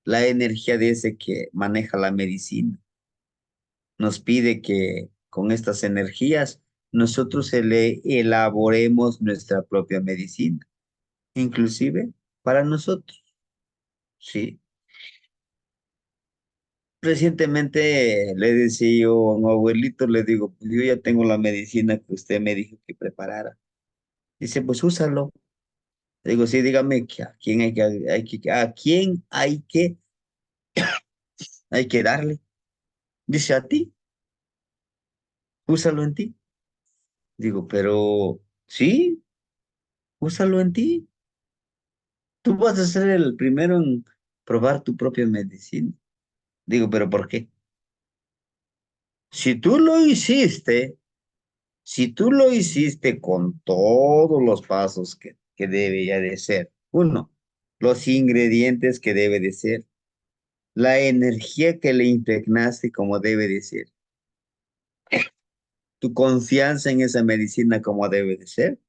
la energía de ese que maneja la medicina. Nos pide que con estas energías nosotros elaboremos nuestra propia medicina, inclusive para nosotros, ¿sí? Recientemente le decía yo a un abuelito, le digo, pues yo ya tengo la medicina que usted me dijo que preparara. Dice, pues úsalo. Le digo, sí, dígame a quién a quién hay que darle. Dice, a ti, úsalo en ti. Digo, pero sí, úsalo en ti. Tú vas a ser el primero en probar tu propia medicina. Digo, pero ¿por qué? Si tú lo hiciste, si tú lo hiciste con todos los pasos que debería de ser, uno, los ingredientes que debe de ser, la energía que le impregnaste como debe de ser, tu confianza en esa medicina como debe de ser,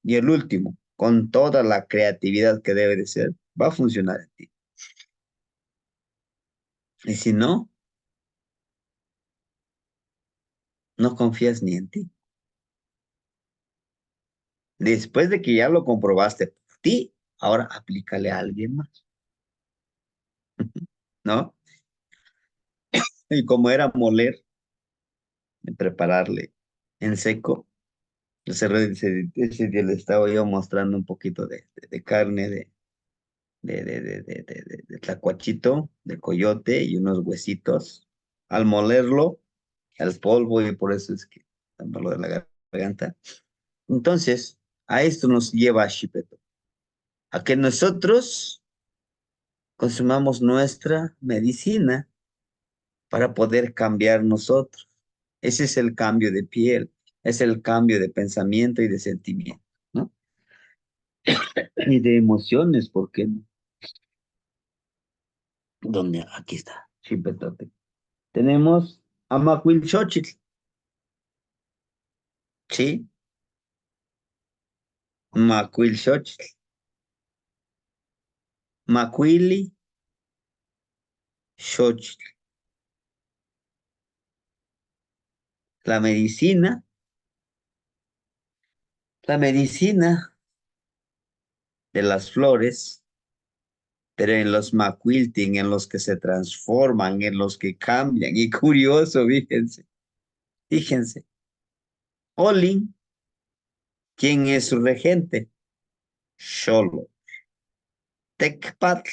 y el último, con toda la creatividad que debe de ser, va a funcionar en ti. Y si no, no confías ni en ti. Después de que ya lo comprobaste por ti, ahora aplícale a alguien más, ¿no? Y como era moler, prepararle en seco, ese día le estaba yo mostrando un poquito de carne de tlacuachito, de coyote y unos huesitos. Al molerlo, al polvo, y por eso es que tanto lo de la garganta. Entonces, a esto nos lleva a Shipeto, a que nosotros consumamos nuestra medicina para poder cambiar nosotros. Ese es el cambio de piel, es el cambio de pensamiento y de sentimiento, ¿no? Y de emociones, ¿por qué no? ¿Dónde? Aquí está, Chipetote. Tenemos a Macuilxochitl, ¿sí? Macuilxochitl. Macuili Xochitl. La medicina de las flores, pero en los macuiltin, en los que se transforman, en los que cambian. Y curioso, fíjense. Olin, ¿quién es su regente? Xolo. Tecpatl,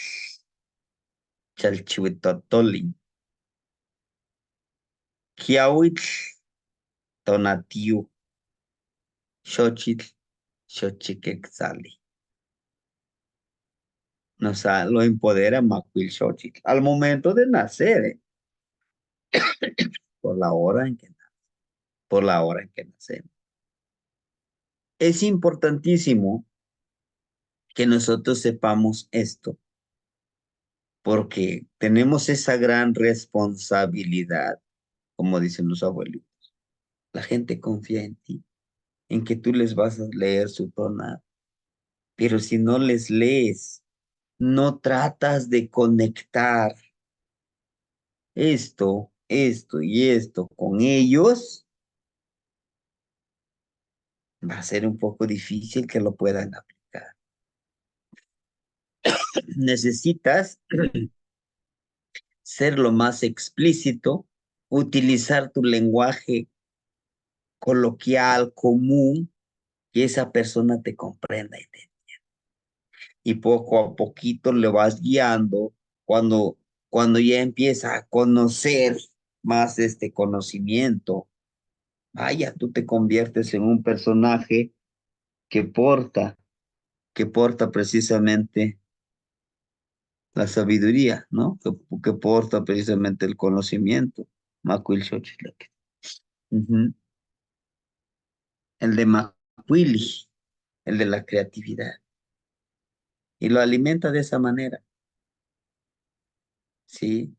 Chalchihuitotolin. Kiahuitl, Tonatiu. Xochitl, Xochiquetzali. Lo empodera Macuilxochitl al momento de nacer, por la hora en que nacemos. Es importantísimo que nosotros sepamos esto, porque tenemos esa gran responsabilidad, como dicen los abuelitos. La gente confía en ti, en que tú les vas a leer su tonada, pero si no les lees, no tratas de conectar esto y esto con ellos, va a ser un poco difícil que lo puedan aplicar. Necesitas ser lo más explícito, utilizar tu lenguaje coloquial, común, que esa persona te comprenda y poco a poquito le vas guiando cuando ya empieza a conocer más este conocimiento. Vaya, tú te conviertes en un personaje que porta precisamente la sabiduría, ¿no? Que porta precisamente el conocimiento. Macuil Xochitl. Ujú. El de Macuili, el de la creatividad. Y lo alimenta de esa manera, ¿sí?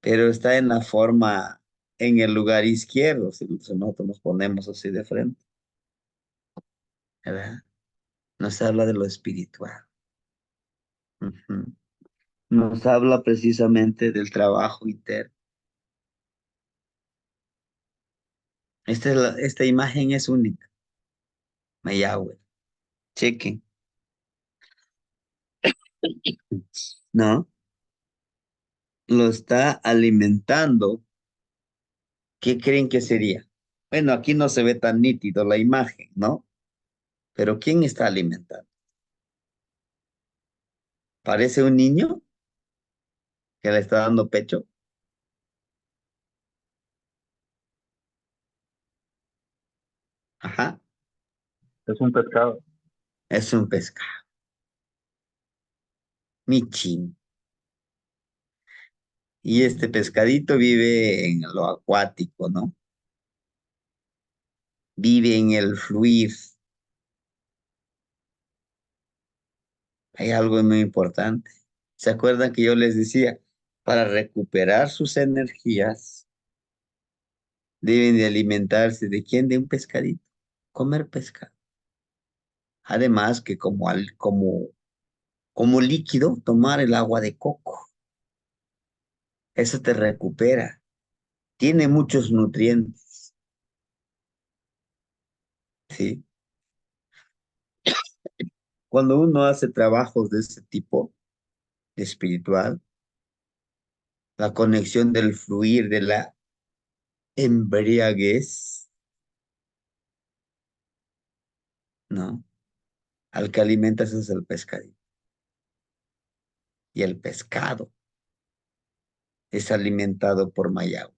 Pero está en la forma, en el lugar izquierdo, si nosotros nos ponemos así de frente, ¿verdad? Nos habla de lo espiritual. Ujú. Nos habla precisamente del trabajo interno. Esta imagen es única. Mayagüe. Chequen. ¿No? Lo está alimentando. ¿Qué creen que sería? Bueno, aquí no se ve tan nítido la imagen, ¿no? Pero ¿quién está alimentando? ¿Parece un niño que le está dando pecho? Ajá, Es un pescado. es un pescado. Michin. Y este pescadito vive en lo acuático, ¿no? Vive en el fluir. Hay algo muy importante. ¿Se acuerdan que yo les decía? Para recuperar sus energías, deben de alimentarse ¿de quién? De un pescadito. Comer pescado. Además que como líquido, tomar el agua de coco. Eso te recupera. Tiene muchos nutrientes, ¿sí? Cuando uno hace trabajos de ese tipo, de espiritual, la conexión del fluir, de la embriaguez, ¿no? Al que alimentas es el pescadito. Y el pescado es alimentado por Mayagüe.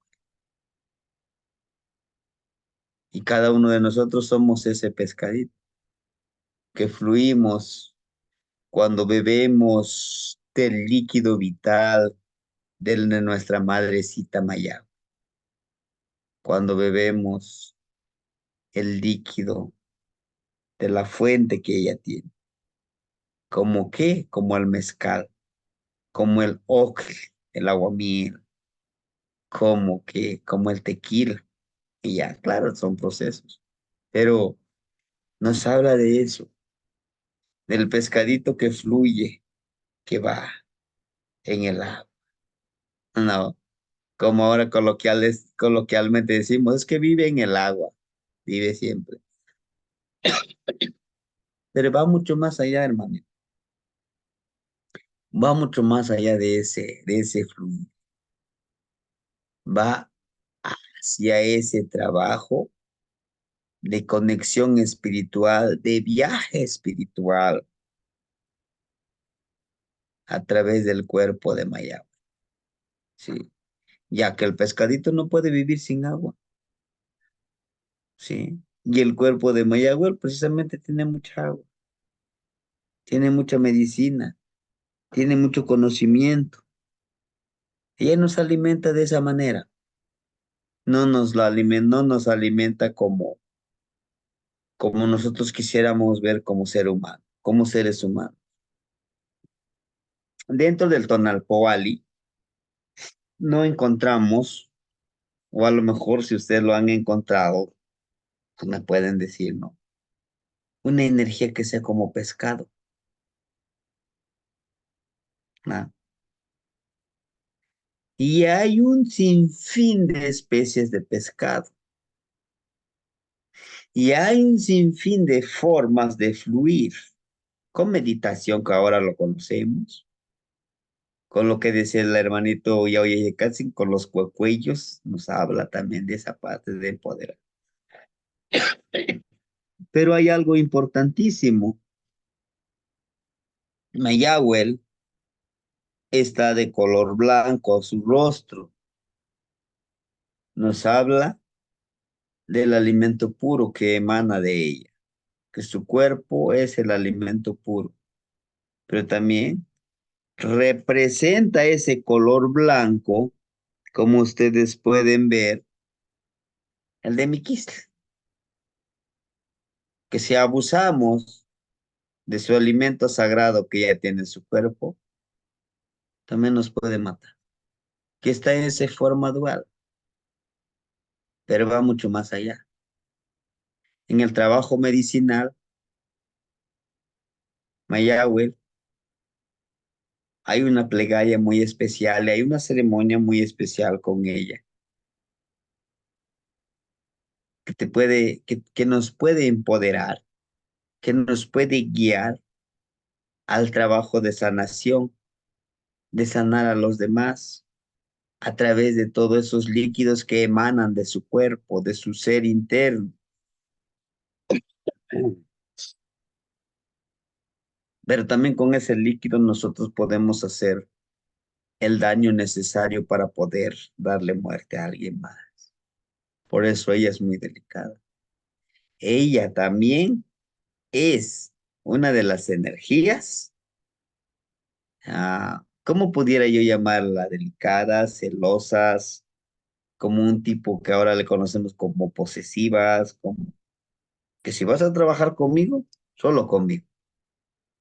Y cada uno de nosotros somos ese pescadito que fluimos cuando bebemos del líquido vital de nuestra madrecita Mayagüe. Cuando bebemos el líquido de la fuente que ella tiene. ¿Como qué? Como el mezcal, como el ocle, el aguamiel, como el tequila. Y ya, claro, son procesos. Pero nos habla de eso, del pescadito que fluye, que va en el agua. No, como ahora coloquialmente decimos, es que vive en el agua, vive siempre. Pero va mucho más allá, hermano. Va mucho más allá de ese fluir. Va hacia ese trabajo de conexión espiritual, de viaje espiritual a través del cuerpo de Mayagüe, ¿sí? Ya que el pescadito no puede vivir sin agua, ¿sí? Y el cuerpo de Mayagüe precisamente tiene mucha agua, tiene mucha medicina, tiene mucho conocimiento. Ella nos alimenta de esa manera. No nos alimenta como nosotros quisiéramos ver como ser humano, como seres humanos. Dentro del Tonalpoali no encontramos, o a lo mejor si ustedes lo han encontrado, pues me pueden decir, ¿no? Una energía que sea como pescado, ¿no? Y hay un sinfín de especies de pescado. Y hay un sinfín de formas de fluir. Con meditación, que ahora lo conocemos. Con lo que decía el hermanito Yaoye Katsin, con los cuellos, nos habla también de esa parte de poder. Pero hay algo importantísimo. Mayagüel está de color blanco su rostro. Nos habla del alimento puro que emana de ella, que su cuerpo es el alimento puro, pero también representa ese color blanco, como ustedes pueden ver, el de Miquistle, que si abusamos de su alimento sagrado que ella tiene en su cuerpo, también nos puede matar, que está en esa forma dual, pero va mucho más allá. En el trabajo medicinal, Mayagüe, hay una plegaria muy especial, hay una ceremonia muy especial con ella, que nos puede empoderar, que nos puede guiar al trabajo de sanación, de sanar a los demás a través de todos esos líquidos que emanan de su cuerpo, de su ser interno. Pero también con ese líquido nosotros podemos hacer el daño necesario para poder darle muerte a alguien más. Por eso ella es muy delicada. ella también es una de las energías, ¿cómo pudiera yo llamarla? Delicadas, celosas, como un tipo que ahora le conocemos como posesivas, como que si vas a trabajar conmigo, solo conmigo.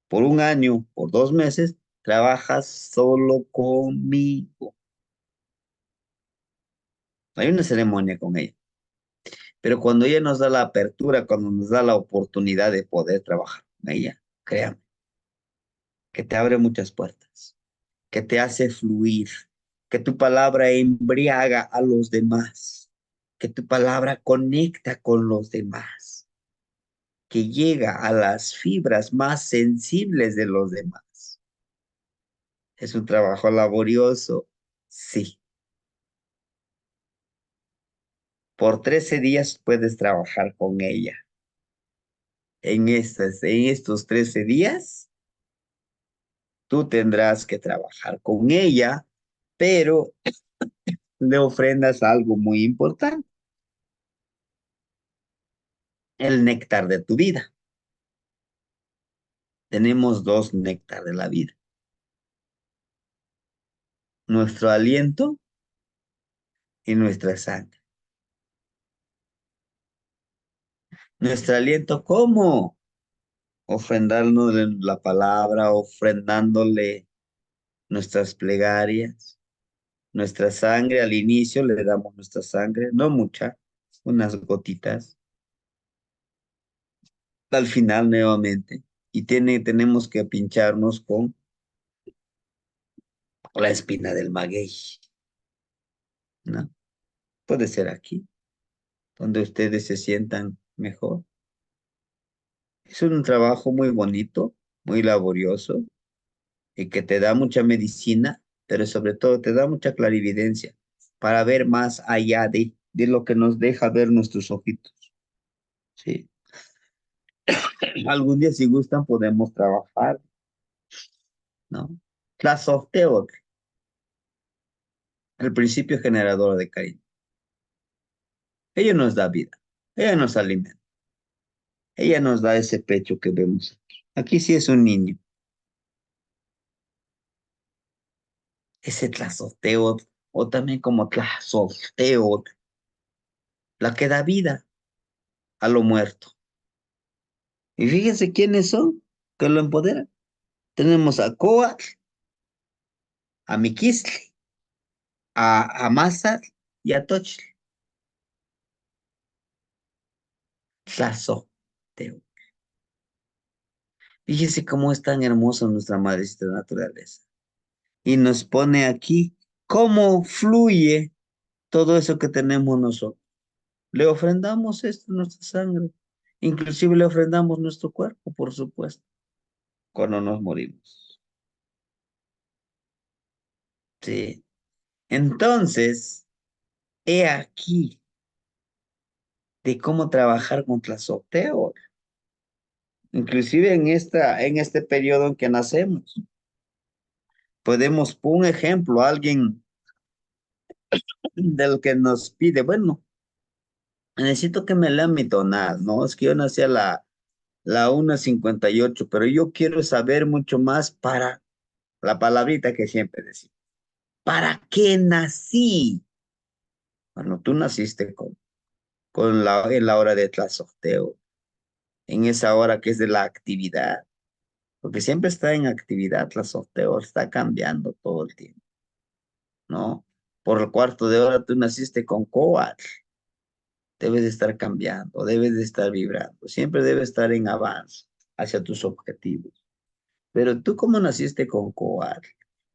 Por un año, por 2 meses, trabajas solo conmigo. Hay una ceremonia con ella. Pero cuando ella nos da la apertura, cuando nos da la oportunidad de poder trabajar con ella, créame, que te abre muchas puertas, que te hace fluir, que tu palabra embriaga a los demás, que tu palabra conecta con los demás, que llega a las fibras más sensibles de los demás. ¿Es un trabajo laborioso? Sí. Por 13 días puedes trabajar con ella. En estos 13 días, tú tendrás que trabajar con ella, pero le ofrendas algo muy importante, el néctar de tu vida. Tenemos 2 néctar de la vida. Nuestro aliento y nuestra sangre. Nuestro aliento, ¿cómo? Ofrendándole la palabra, ofrendándole nuestras plegarias, nuestra sangre. Al inicio le damos nuestra sangre, no mucha, unas gotitas. Al final nuevamente. Y tenemos que pincharnos con la espina del maguey, ¿no? Puede ser aquí, donde ustedes se sientan mejor. Es un trabajo muy bonito, muy laborioso y que te da mucha medicina, pero sobre todo te da mucha clarividencia para ver más allá de lo que nos deja ver nuestros ojitos. ¿Sí? Algún día, si gustan, podemos trabajar, ¿no? La Tlazolteotl, el principio generador de cariño. Ella nos da vida, ella nos alimenta, ella nos da ese pecho que vemos aquí. Aquí sí es un niño. Ese Tlazolteotl, o también como Tlazolteotl, la que da vida a lo muerto. Y fíjense quiénes son que lo empoderan. Tenemos a Coatl, a Miquistli, a Mazatl y a Tochtli. Tlazolteotl. Fíjese cómo es tan hermosa nuestra madrecita naturaleza. Y nos pone aquí cómo fluye todo eso que tenemos nosotros. Le ofrendamos esto, nuestra sangre. Inclusive le ofrendamos nuestro cuerpo, por supuesto, cuando nos morimos. Sí. Entonces, he aquí de cómo trabajar contra Tlazolteotl. Inclusive en este periodo en que nacemos. Podemos, por un ejemplo, alguien del que nos pide, bueno, necesito que me lean mi tonal, ¿no? Es que yo nací a la 1:58, pero yo quiero saber mucho más para la palabrita que siempre decimos. ¿Para qué nací? Bueno, tú naciste en la hora de Tlazolteotl, en esa hora que es de la actividad, porque siempre está en actividad Tlazolteotl, está cambiando todo el tiempo, ¿no? Por el cuarto de hora tú naciste con Coatl, debes de estar cambiando, debes de estar vibrando, siempre debes estar en avance hacia tus objetivos. Pero tú como naciste con Coatl,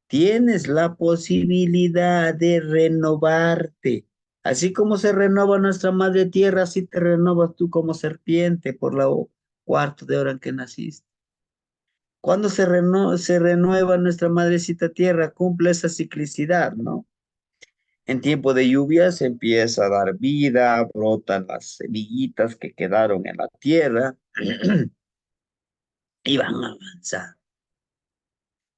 tienes la posibilidad de renovarte. Así como se renova nuestra madre tierra, así te renovas tú como serpiente por la cuarto de hora en que naciste. Cuando se renueva nuestra madrecita tierra, cumple esa ciclicidad, ¿no? En tiempo de lluvia se empieza a dar vida, brotan las semillitas que quedaron en la tierra y van a avanzar.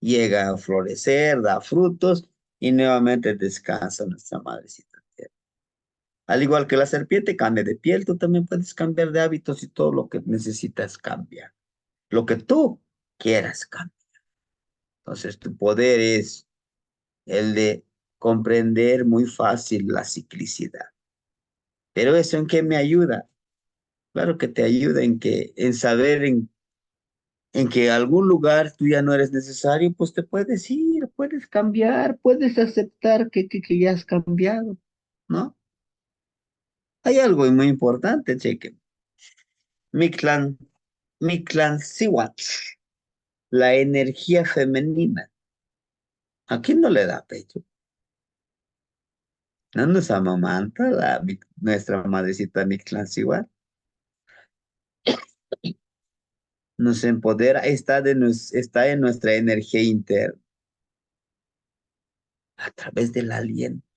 Llega a florecer, da frutos y nuevamente descansa nuestra madrecita tierra. Al igual que la serpiente cambia de piel, tú también puedes cambiar de hábitos y todo lo que necesitas cambiar. Lo que tú quieras cambiar. Entonces, tu poder es el de comprender muy fácil la ciclicidad. Pero ¿eso en qué me ayuda? Claro que te ayuda en saber en que algún lugar tú ya no eres necesario, pues te puedes ir, puedes cambiar, puedes aceptar que ya has cambiado, ¿no? Hay algo muy importante, cheque. Mictlantecuhtli, la energía femenina. ¿A quién no le da pecho? No nos amamanta nuestra madrecita Mictlantecuhtli. Nos empodera, está en nuestra energía interna, a través del aliento.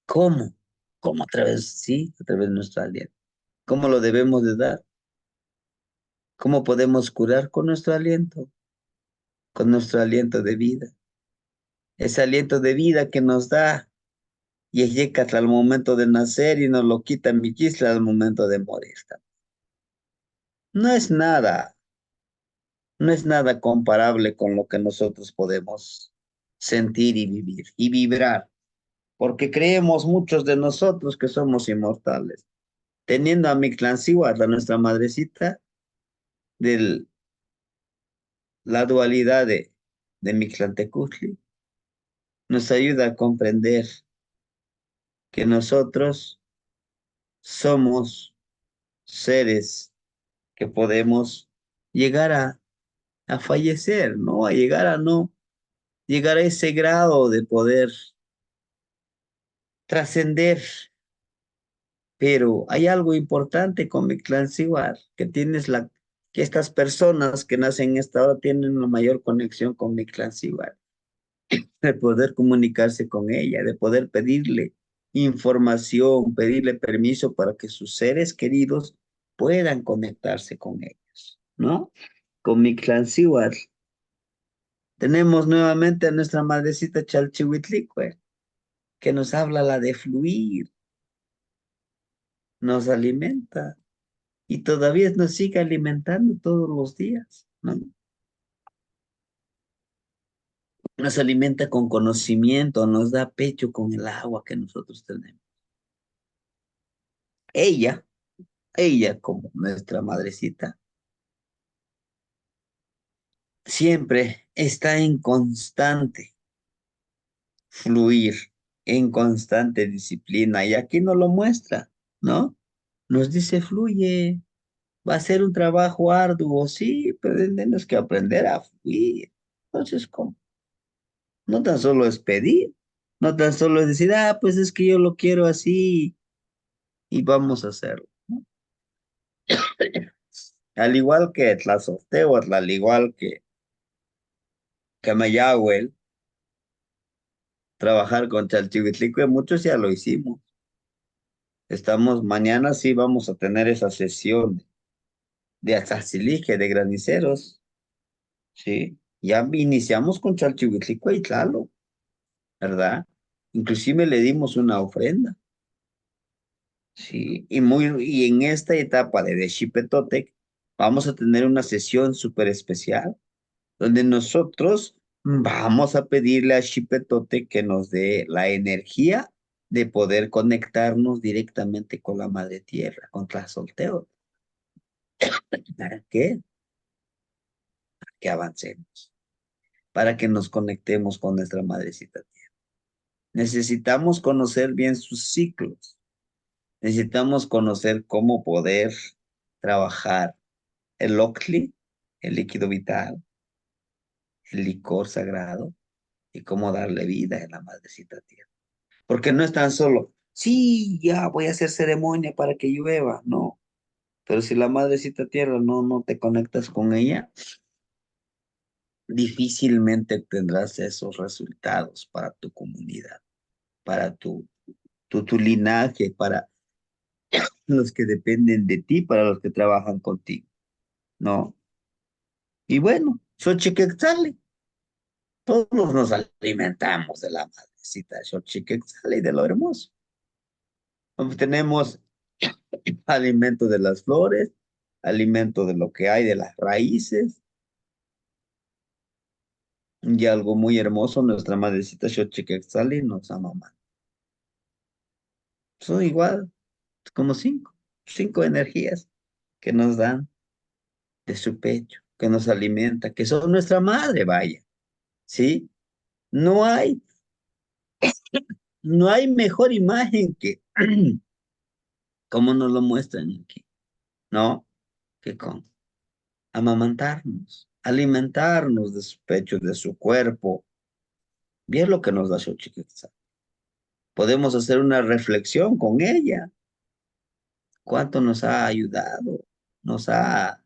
¿Cómo? ¿Cómo a través? Sí, a través de nuestro aliento. ¿Cómo lo debemos de dar? ¿Cómo podemos curar con nuestro aliento? Con nuestro aliento de vida. Ese aliento de vida que nos da Yeyecatl al momento de nacer y nos lo quita Miquisla al momento de morir. No es nada, no es nada comparable con lo que nosotros podemos sentir y vivir y vibrar, porque creemos muchos de nosotros que somos inmortales. Teniendo a Mictlantecuhtli, a nuestra madrecita, de la dualidad de Mictlantecuhtli, nos ayuda a comprender que nosotros somos seres que podemos llegar a fallecer, ¿no? A llegar a no, llegar a ese grado de poder trascender. Pero hay algo importante con Mictlantecuhtli, que estas personas que nacen en esta hora tienen una mayor conexión con Mictlantecuhtli, de poder comunicarse con ella, de poder pedirle información, pedirle permiso para que sus seres queridos puedan conectarse con ellos, ¿no? Con Mictlantecuhtli. Tenemos nuevamente a nuestra madrecita Chalchihuitlicue, que nos habla la de fluir, nos alimenta y todavía nos sigue alimentando todos los días, ¿no? Nos alimenta con conocimiento, nos da pecho con el agua que nosotros tenemos. Ella como nuestra madrecita, siempre está en constante fluir, en constante disciplina, y aquí nos lo muestra, ¿no? Nos dice, fluye, va a ser un trabajo arduo, sí, pero tenemos que aprender a fluir. Entonces, ¿cómo? No tan solo es pedir, no tan solo es decir, pues es que yo lo quiero así y vamos a hacerlo, ¿no? Al igual que Tlazohteotl, al igual que Mayagüel, trabajar con Chalchihuitlicue, muchos ya lo hicimos. Mañana sí vamos a tener esa sesión de Atzazilige, de graniceros, ¿sí? Ya iniciamos con Chalchihuitlicue y Tlaloc, ¿verdad? Inclusive le dimos una ofrenda, ¿sí? Y en esta etapa de Xipetotec vamos a tener una sesión súper especial, donde nosotros vamos a pedirle a Xipetotec que nos dé la energía de poder conectarnos directamente con la Madre Tierra, con Tlazolteotl. ¿Para qué? Para que avancemos, para que nos conectemos con nuestra Madrecita Tierra. Necesitamos conocer bien sus ciclos. Necesitamos conocer cómo poder trabajar el Octli, el líquido vital, el licor sagrado, y cómo darle vida a la Madrecita Tierra. Porque no es tan solo, sí, ya voy a hacer ceremonia para que llueva, no. Pero si la Madrecita Tierra no te conectas con ella, difícilmente tendrás esos resultados para tu comunidad, para tu linaje, para los que dependen de ti, para los que trabajan contigo, ¿no? Y bueno, Xochiquetzali, todos nos alimentamos de la madre. madrecita Xochiquetzal y de lo hermoso. Obtenemos alimento de las flores, alimento de lo que hay de las raíces, y algo muy hermoso, nuestra madrecita Xochiquetzal nos ama más. Son igual, como cinco energías que nos dan de su pecho, que nos alimenta, que son nuestra madre, vaya, ¿sí? No hay, no hay mejor imagen que, como nos lo muestran aquí, ¿no? Que con amamantarnos, alimentarnos de su pecho, de su cuerpo. Bien lo que nos da Xochiquetzal. Podemos hacer una reflexión con ella. ¿Cuánto nos ha ayudado? Nos ha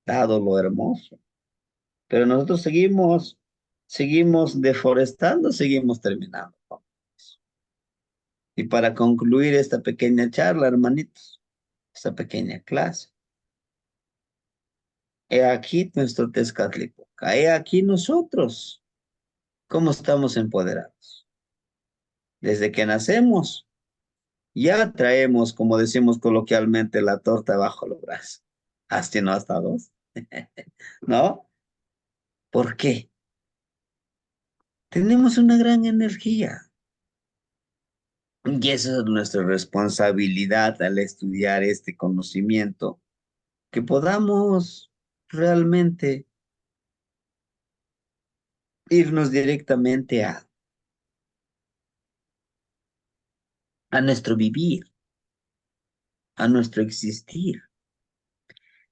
dado lo hermoso. Pero nosotros seguimos deforestando, seguimos terminando. Y para concluir esta pequeña charla, hermanitos, esta pequeña clase, he aquí nuestro Tezcatlipoca, he aquí nosotros, cómo estamos empoderados. Desde que nacemos, ya traemos, como decimos coloquialmente, la torta bajo los brazos. Hasta no hasta dos. ¿No? ¿Por qué? Tenemos una gran energía. Y esa es nuestra responsabilidad al estudiar este conocimiento, que podamos realmente irnos directamente a nuestro vivir, a nuestro existir.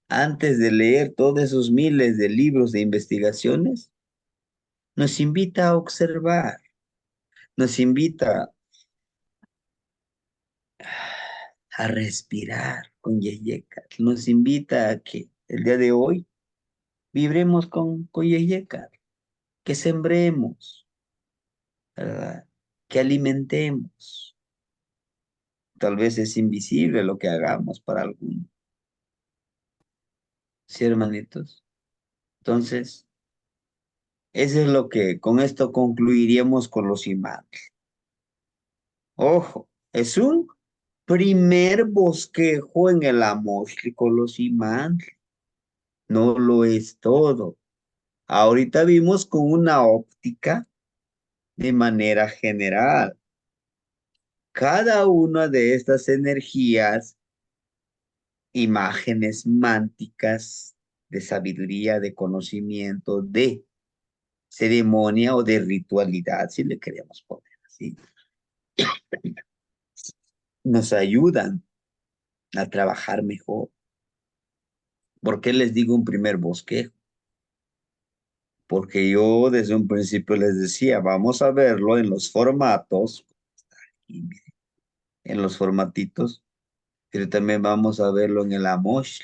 Antes de leer todos esos miles de libros de investigaciones, nos invita a observar, nos invita a respirar con Yeyekat, nos invita a que el día de hoy vibremos con Yeyekat, que sembremos, ¿verdad? Que alimentemos. Tal vez es invisible lo que hagamos para algunos. ¿Sí, hermanitos? Entonces, eso es lo que con esto concluiríamos con los imanes. Ojo, es un primer bosquejo en el Amoxli con los imanes. No lo es todo. Ahorita vimos con una óptica de manera general. Cada una de estas energías, imágenes mánticas de sabiduría, de conocimiento, de ceremonia o de ritualidad, si le queremos poner así, nos ayudan a trabajar mejor. ¿Por qué les digo un primer bosquejo? Porque yo desde un principio les decía, vamos a verlo en los formatos, en los formatitos, pero también vamos a verlo en el Amosh.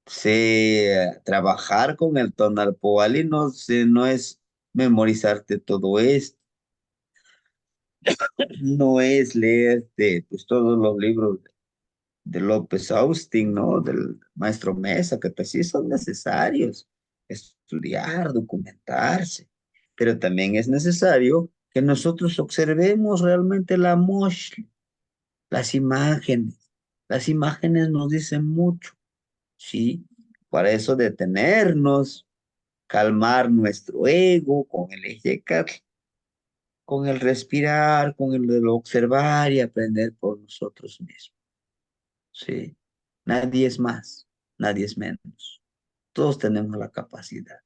Sé trabajar con el tonal poal y no es memorizarte todo esto, no es leerte pues, todos los libros de López Austin, ¿no? Del maestro Mesa, que pues sí son necesarios estudiar, documentarse, pero también es necesario que nosotros observemos realmente la mosh, las imágenes. Las imágenes nos dicen mucho, ¿sí? Para eso detenernos, calmar nuestro ego con el ejecar, con el respirar, con el observar y aprender por nosotros mismos. Sí, nadie es más, nadie es menos. Todos tenemos la capacidad.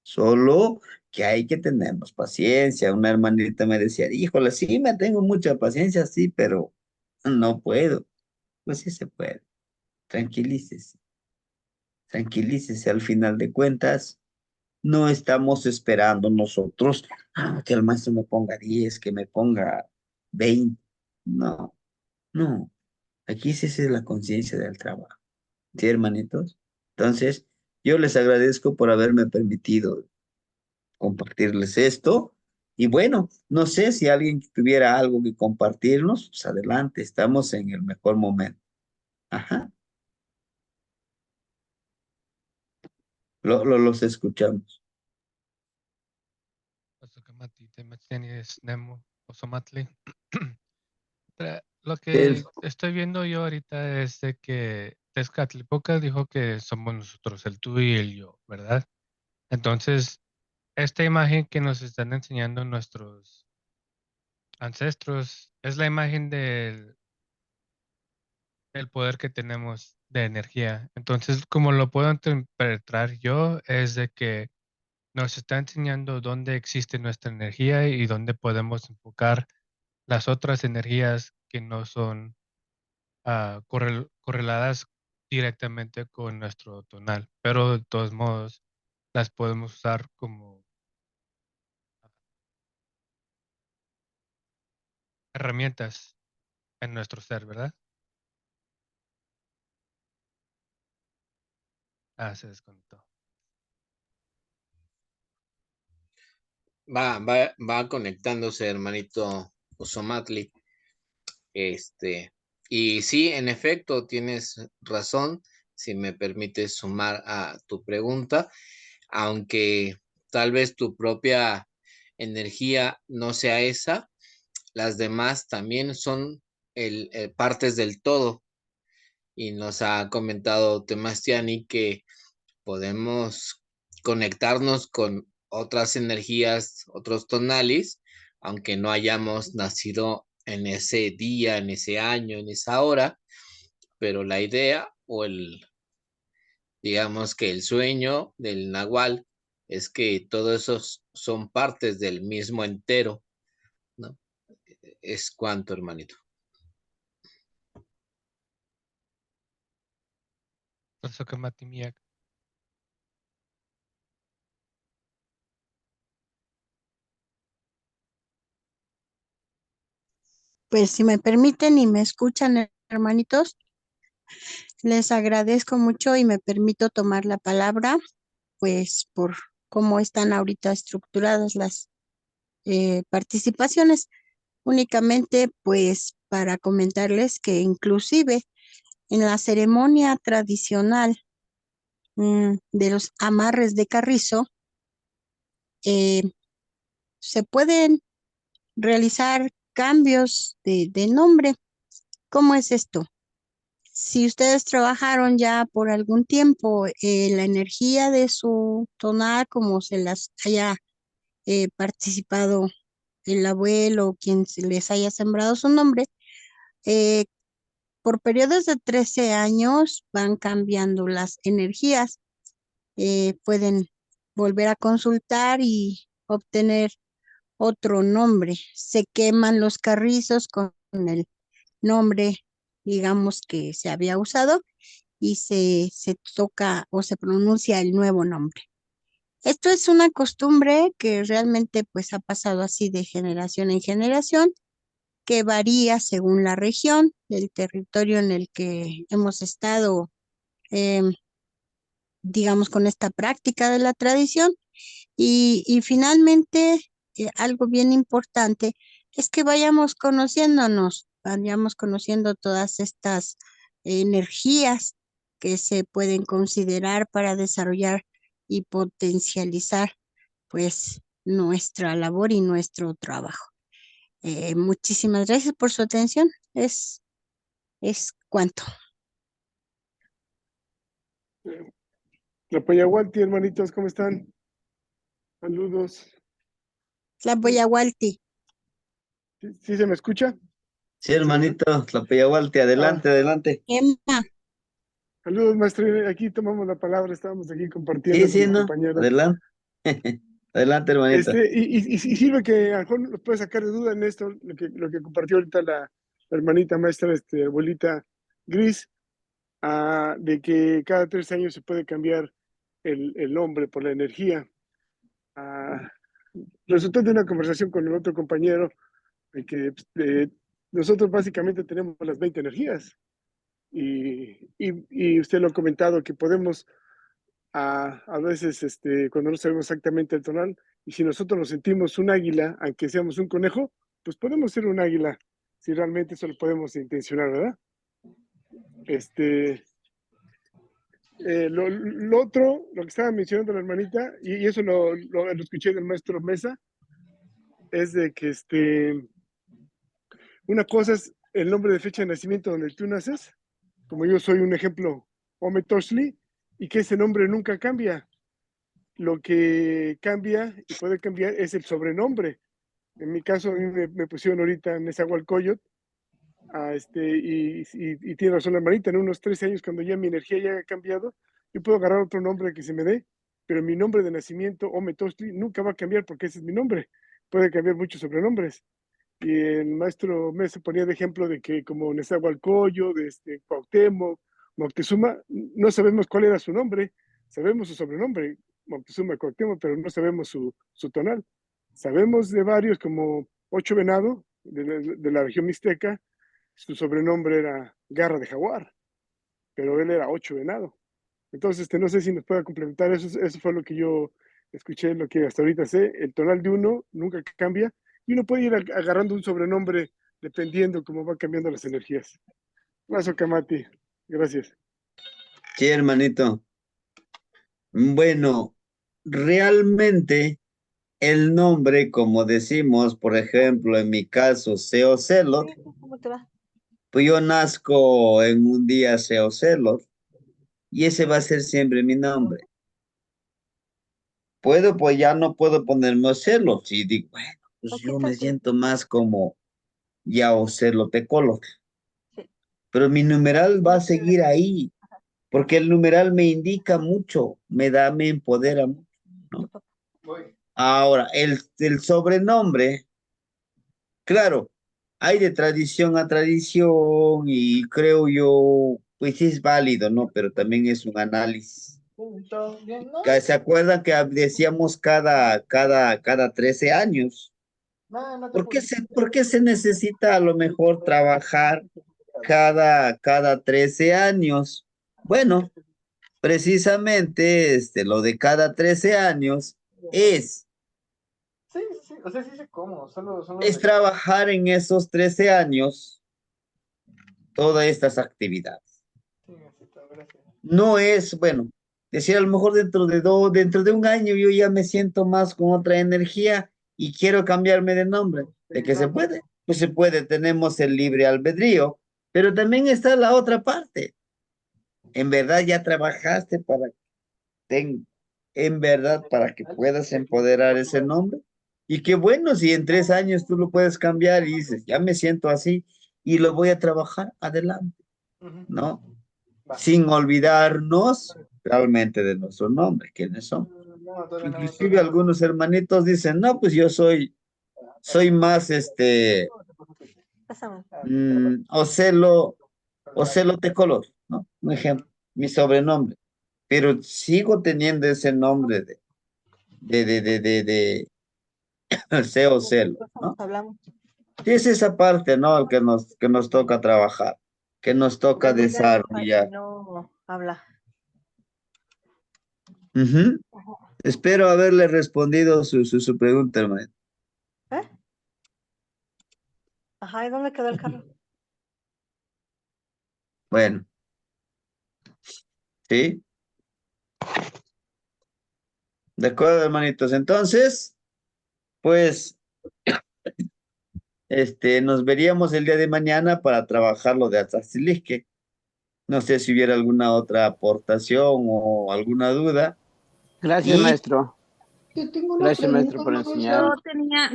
Solo que hay que tener paciencia. Una hermanita me decía, híjole, sí, me tengo mucha paciencia, sí, pero no puedo. Pues sí se puede. Tranquilícese, tranquilícese. Al final de cuentas, no estamos esperando nosotros que el maestro me ponga 10, que me ponga 20. No, no. Aquí sí es la conciencia del trabajo. ¿Sí, hermanitos? Entonces, yo les agradezco por haberme permitido compartirles esto. Y bueno, no sé si alguien tuviera algo que compartirnos, pues adelante, estamos en el mejor momento. Ajá, los escuchamos. Pues, Mati Temachtiani es Nemo Osomatli. Lo Es- que estoy viendo yo ahorita es de que Tezcatlipoca dijo que somos nosotros, el tú y el yo, ¿verdad? Entonces, esta imagen que nos están enseñando nuestros ancestros es la imagen del poder que tenemos de energía. Entonces, como lo puedo interpretar yo, es de que nos está enseñando dónde existe nuestra energía y dónde podemos enfocar las otras energías que no son correladas directamente con nuestro tonal, pero de todos modos las podemos usar como herramientas en nuestro ser, ¿verdad? Se desconectó. Va conectándose, hermanito Osomatli. Y sí, en efecto, tienes razón, si me permites sumar a tu pregunta, aunque tal vez tu propia energía no sea esa, las demás también son partes del todo. Y nos ha comentado Temastiani que podemos conectarnos con otras energías, otros tonalis, aunque no hayamos nacido en ese día, en ese año, en esa hora, pero la idea digamos que el sueño del Nahual es que todos esos son partes del mismo entero, ¿no? Es cuanto, hermanito. Eso que Mati Miak. Pues si me permiten y me escuchan, hermanitos, les agradezco mucho y me permito tomar la palabra, pues por cómo están ahorita estructuradas las participaciones. Únicamente, pues para comentarles que inclusive en la ceremonia tradicional de los amarres de carrizo, eh, se pueden realizar cambios de nombre. ¿Cómo es esto? Si ustedes trabajaron ya por algún tiempo la energía de su tonal, como se las haya participado el abuelo o quien les haya sembrado su nombre, eh, por periodos de 13 años van cambiando las energías. Pueden volver a consultar y obtener otro nombre. Se queman los carrizos con el nombre, digamos, que se había usado y se toca o se pronuncia el nuevo nombre. Esto es una costumbre que realmente pues ha pasado así de generación en generación, que varía según la región, el territorio en el que hemos estado, digamos, con esta práctica de la tradición. Y finalmente, algo bien importante es que vayamos conociéndonos, vayamos conociendo todas estas energías que se pueden considerar para desarrollar y potencializar pues nuestra labor y nuestro trabajo. Muchísimas gracias por su atención. Es cuanto. Tlapayahualti, hermanitos, ¿cómo están? Saludos. Tlapoyahualti. ¿Sí se me escucha? Sí, hermanito, Tlapayahualti, adelante, adelante. Emma. Saludos, maestro. Aquí tomamos la palabra, estábamos aquí compartiendo Sí, con mis ¿no? compañeros. Adelante. Adelante, hermanito. Y sirve que a lo mejor nos puede sacar de duda en esto, lo que compartió ahorita la hermanita maestra, abuelita Gris, de que cada 3 años se puede cambiar el nombre por la energía. Resultó de una conversación con el otro compañero de que nosotros básicamente tenemos las 20 energías. Y usted lo ha comentado que podemos a veces cuando no sabemos exactamente el tonal, y si nosotros nos sentimos un águila, aunque seamos un conejo, pues podemos ser un águila, si realmente eso lo podemos intencionar, ¿verdad? Lo otro, lo que estaba mencionando la hermanita, y eso lo escuché del maestro Mesa, es de que una cosa es el nombre de fecha de nacimiento donde tú naces, como yo soy un ejemplo, Ome Toshli, y que ese nombre nunca cambia. Lo que cambia y puede cambiar es el sobrenombre. En mi caso, a mí me pusieron ahorita Nezahualcóyotl, y tiene razón la hermanita, en unos 13 años, cuando ya mi energía ya ha cambiado, yo puedo agarrar otro nombre que se me dé, pero mi nombre de nacimiento, Ome Toshli, nunca va a cambiar porque ese es mi nombre. Puede cambiar muchos sobrenombres. Y el maestro me se ponía de ejemplo de que como Nezahualcóyotl, de Cuauhtémoc, Moctezuma, no sabemos cuál era su nombre, sabemos su sobrenombre, Moctezuma Cuauhtémoc, pero no sabemos su tonal. Sabemos de varios como Ocho Venado, de la región mixteca, su sobrenombre era Garra de Jaguar, pero él era Ocho Venado. Entonces, no sé si nos pueda complementar, eso fue lo que yo escuché, lo que hasta ahorita sé, el tonal de uno nunca cambia, y uno puede ir agarrando un sobrenombre dependiendo cómo va cambiando las energías. Gracias, Kamati. Gracias. Sí, hermanito. Bueno, realmente el nombre, como decimos, por ejemplo, en mi caso, Seocelot, pues yo nazco en un día Seocelot y ese va a ser siempre mi nombre. Puedo, pues ya no puedo ponerme Ocelot y digo, bueno, pues yo me siento más como ya Ocelotecolo. Pero mi numeral va a seguir ahí, porque el numeral me indica mucho, me empodera mucho, ¿no? Ahora, el sobrenombre, claro, hay de tradición a tradición y creo yo, pues sí es válido, ¿no? Pero también es un análisis. ¿Se acuerdan que decíamos cada 13 años? ¿Por qué se necesita a lo mejor trabajar cada 13 años? Bueno, precisamente lo de cada 13 años es O sea, sí sé cómo, solo es trabajar en esos 13 años todas estas actividades. Sí, necesito, gracias. No es, bueno, decir a lo mejor dentro de un año yo ya me siento más con otra energía y quiero cambiarme de nombre. ¿De qué se puede? Pues se puede, tenemos el libre albedrío, pero también está la otra parte. En verdad ya trabajaste en verdad para que puedas empoderar ese nombre. Y qué bueno si en 3 años tú lo puedes cambiar y dices, ya me siento así y lo voy a trabajar adelante, ¿no? Sin olvidarnos realmente de nuestro nombre, quiénes son. Inclusive algunos hermanitos dicen, no, pues yo soy más Ocelo Tecolor, ¿no? Un ejemplo, mi sobrenombre. Pero sigo teniendo ese nombre de Seo Celo, ¿no? Y es esa parte, ¿no? El que nos toca trabajar, que nos toca desarrollar. No habla. Ujú. Espero haberle respondido su pregunta, hermano. Ajá, ¿y dónde quedó el carro? Bueno. ¿Sí? De acuerdo, hermanitos. Entonces, pues, nos veríamos el día de mañana para trabajar lo de Atzazilisque. No sé si hubiera alguna otra aportación o alguna duda. Gracias, maestro. Yo tengo una Gracias, pregunta, maestro, por enseñar.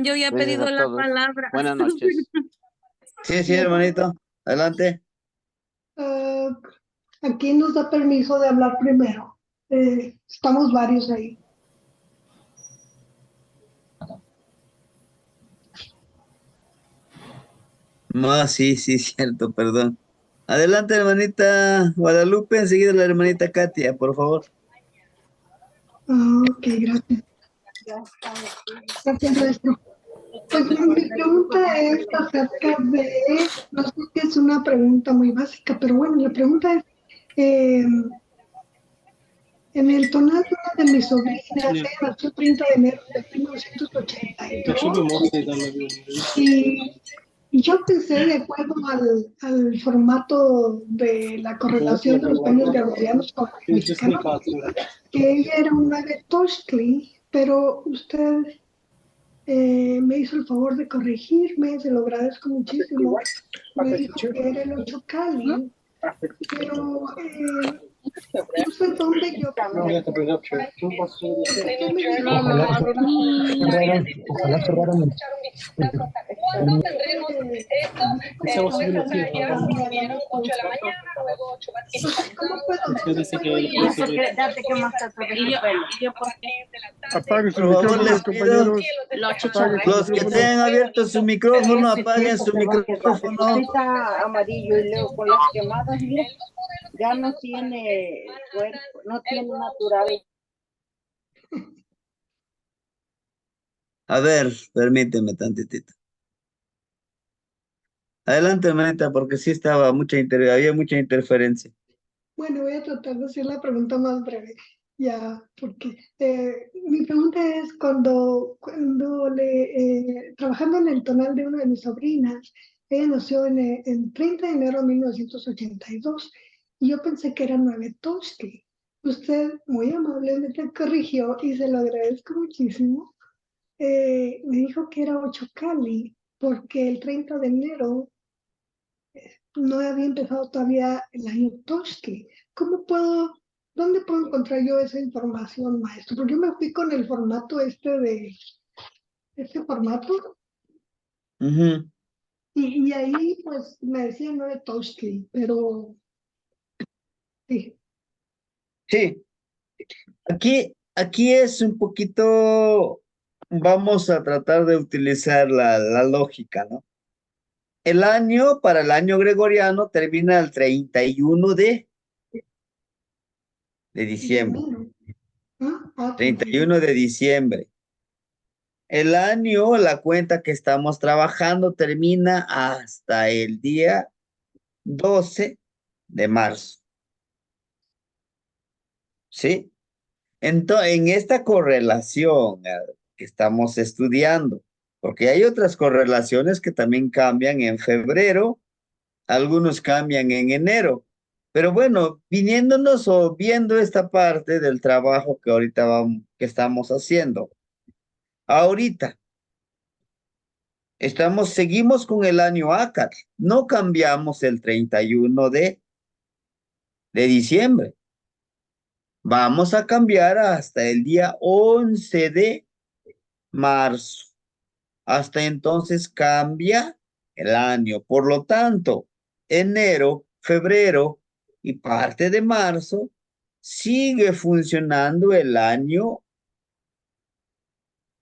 Yo había Gracias pedido a la todos. palabra. Buenas noches. Sí, hermanito. Adelante. ¿A quién nos da permiso de hablar primero? Estamos varios ahí. No, sí, cierto, perdón. Adelante, hermanita Guadalupe, enseguida la hermanita Katia, por favor. Ok, gracias. Gracias, maestro. Pues mi pregunta es acerca de, no sé si es una pregunta muy básica, pero bueno, la pregunta es, en el tonal de una de mis sobrinas, ella nació el 30 de enero de 1982, y yo pensé, de acuerdo al formato de la correlación de los baños gregorianos con los mexicanos, que ella era una de Toshli, pero usted me hizo el favor de corregirme, se lo agradezco muchísimo. Me dijo que era el 8 Cali, pero no sé dónde yo... Ojalá cerraran el... ¿Cuándo tendremos esto? Mañana, 8 de la mañana, luego 8 ¿Cómo puedo? Apague sus Por favor, micrófonos, les pido, compañeros. Apague sus los que micrófonos. tengan abierto su micrófono, apaguen su micrófono. Está amarillo y luego con las quemadas, mira, ya no tiene cuerpo, no tiene natural. A ver, permíteme tantitito. Adelante, hermanita, porque sí estaba había mucha interferencia. Bueno, voy a tratar de hacer la pregunta más breve, ya, porque mi pregunta es cuando trabajando en el tonal de una de mis sobrinas, ella nació en 30 de enero de 1982, y yo pensé que era 9 Toski. Usted muy amablemente corrigió y se lo agradezco muchísimo. Me dijo que era 8 Cali, porque el 30 de enero no había empezado todavía el año Toski. ¿Dónde puedo encontrar yo esa información, maestro? Porque yo me fui con el formato este formato, Ujú. y ahí pues me decía 9 Toski, pero sí. Sí, aquí es un poquito, vamos a tratar de utilizar la lógica, ¿no? Para el año gregoriano termina el 31 de diciembre. Ah, 31 de diciembre. El año, la cuenta que estamos trabajando termina hasta el día 12 de marzo. ¿Sí? Entonces, en esta correlación que estamos estudiando, porque hay otras correlaciones que también cambian en febrero, algunos cambian en enero. Pero bueno, viniéndonos o viendo esta parte del trabajo que ahorita que estamos haciendo. Ahorita, seguimos con el año ACAT. No cambiamos el 31 de diciembre. Vamos a cambiar hasta el día 11 de marzo. Hasta entonces cambia el año. Por lo tanto, enero, febrero y parte de marzo sigue funcionando el año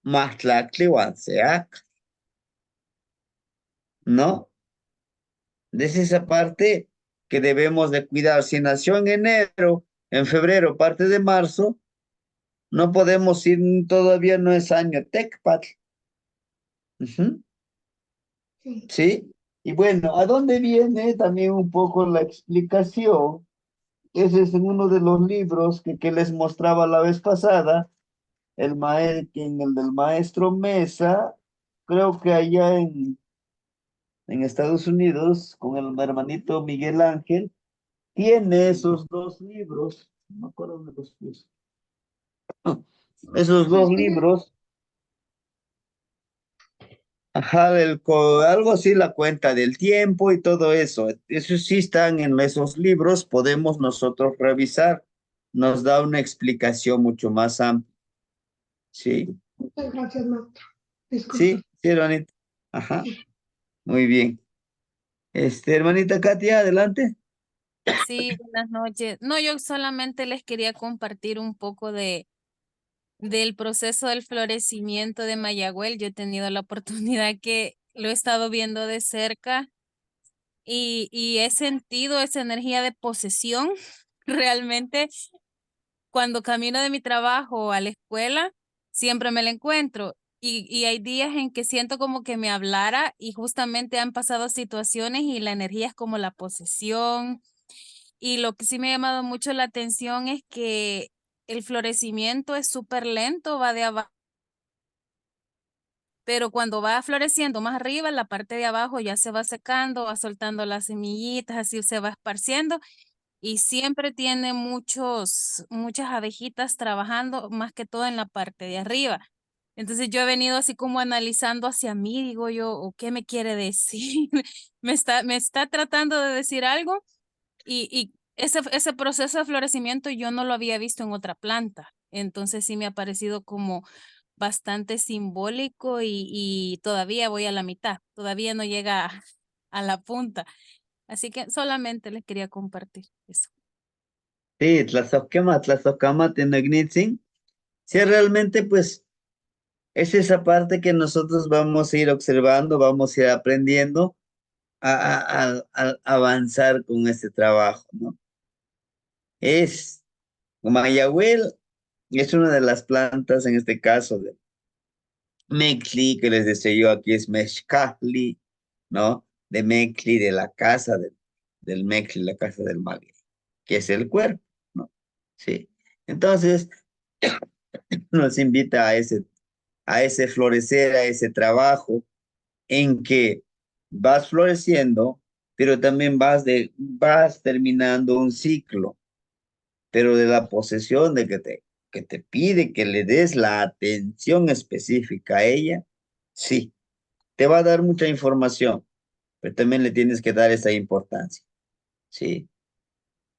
Matlactli Huanseac, ¿no? Es esa parte que debemos de cuidar. Si nació en enero, en febrero, parte de marzo, no podemos ir, todavía no es año Tecpatl. ¿Sí? Y bueno, ¿a dónde viene también un poco la explicación? Ese es en uno de los libros que les mostraba la vez pasada, en el del maestro Mesa, creo que allá en Estados Unidos, con el hermanito Miguel Ángel, tiene esos dos libros, no me acuerdo dónde los puse. Esos dos libros, ajá, algo así, la cuenta del tiempo y todo eso. Eso sí están en esos libros, podemos nosotros revisar. Nos da una explicación mucho más amplia. Sí, Muchas gracias, maestro. Disculpe. sí, hermanita. Ajá, muy bien. Hermanita Katia, adelante. Sí, buenas noches. No, yo solamente les quería compartir un poco del proceso del florecimiento de Mayagüel. Yo he tenido la oportunidad que lo he estado viendo de cerca y he sentido esa energía de posesión. Realmente, cuando camino de mi trabajo a la escuela, siempre me la encuentro. Y hay días en que siento como que me hablara y justamente han pasado situaciones y la energía es como la posesión. Y lo que sí me ha llamado mucho la atención es que el florecimiento es súper lento, va de abajo, pero cuando va floreciendo más arriba, la parte de abajo ya se va secando, va soltando las semillitas, así se va esparciendo y siempre tiene muchas abejitas trabajando, más que todo en la parte de arriba. Entonces yo he venido así como analizando hacia mí, digo yo, ¿o qué me quiere decir? Me está tratando de decir algo y ese proceso de florecimiento yo no lo había visto en otra planta. Entonces sí me ha parecido como bastante simbólico y todavía voy a la mitad, todavía no llega a la punta. Así que solamente les quería compartir eso. Sí, Tlazocama, Tenochtitlan. Sí, realmente, pues, es esa parte que nosotros vamos a ir observando, vamos a ir aprendiendo a avanzar con este trabajo, ¿no? Es, Mayahuel es una de las plantas, en este caso, de Mecli, que les decía yo aquí es Mexcali, ¿no? De Mecli, de la casa del Mecli, la casa del Magui, que es el cuerpo, ¿no? Sí. Entonces, nos invita a ese florecer, a ese trabajo en que vas floreciendo, pero también vas terminando un ciclo, pero de la posesión de que te pide que le des la atención específica a ella, sí, te va a dar mucha información, pero también le tienes que dar esa importancia, sí.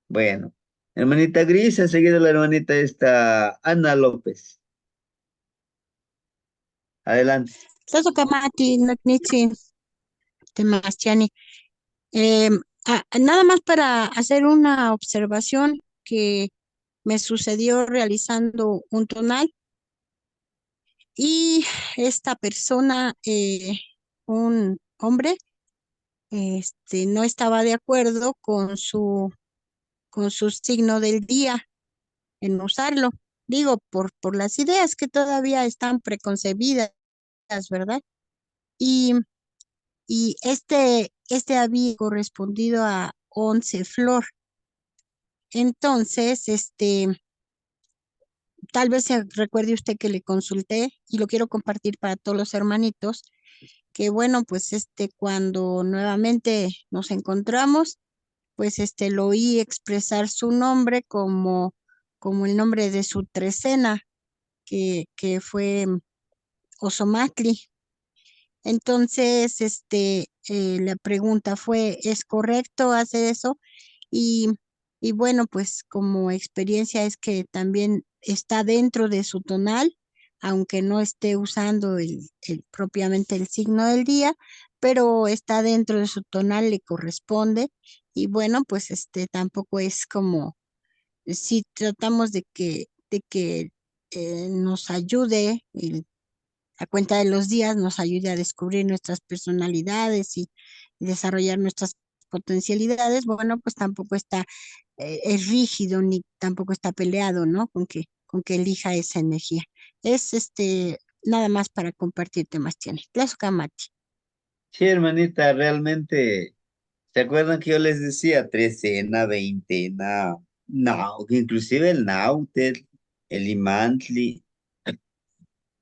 Bueno, hermanita Gris, enseguida la hermanita está Ana López. Adelante. Tlazocamati, Nacnitzin, Temastiani. Nada más para hacer una observación que me sucedió realizando un tonal y esta persona, un hombre, no estaba de acuerdo con su signo del día en usarlo. Digo, por las ideas que todavía están preconcebidas, ¿verdad? Y, y este había correspondido a 11 flor. Entonces, tal vez se recuerde usted que le consulté y lo quiero compartir para todos los hermanitos, que bueno, pues cuando nuevamente nos encontramos, pues lo oí expresar su nombre como el nombre de su trecena, que fue Osomatli. Entonces, la pregunta fue, ¿es correcto hacer eso? Y, y bueno, pues como experiencia es que también está dentro de su tonal, aunque no esté usando propiamente el signo del día, pero está dentro de su tonal, le corresponde. Y bueno, pues tampoco es como si tratamos de que nos ayude a cuenta de los días, nos ayude a descubrir nuestras personalidades y desarrollar nuestras potencialidades, bueno, pues tampoco está, es rígido ni tampoco está peleado, ¿no? Con que elija esa energía. Es nada más para compartir temas tiene. Tlazocamati. Sí, hermanita, realmente, ¿se acuerdan que yo les decía trecena, veintena, no, que inclusive el náutel, el imantli,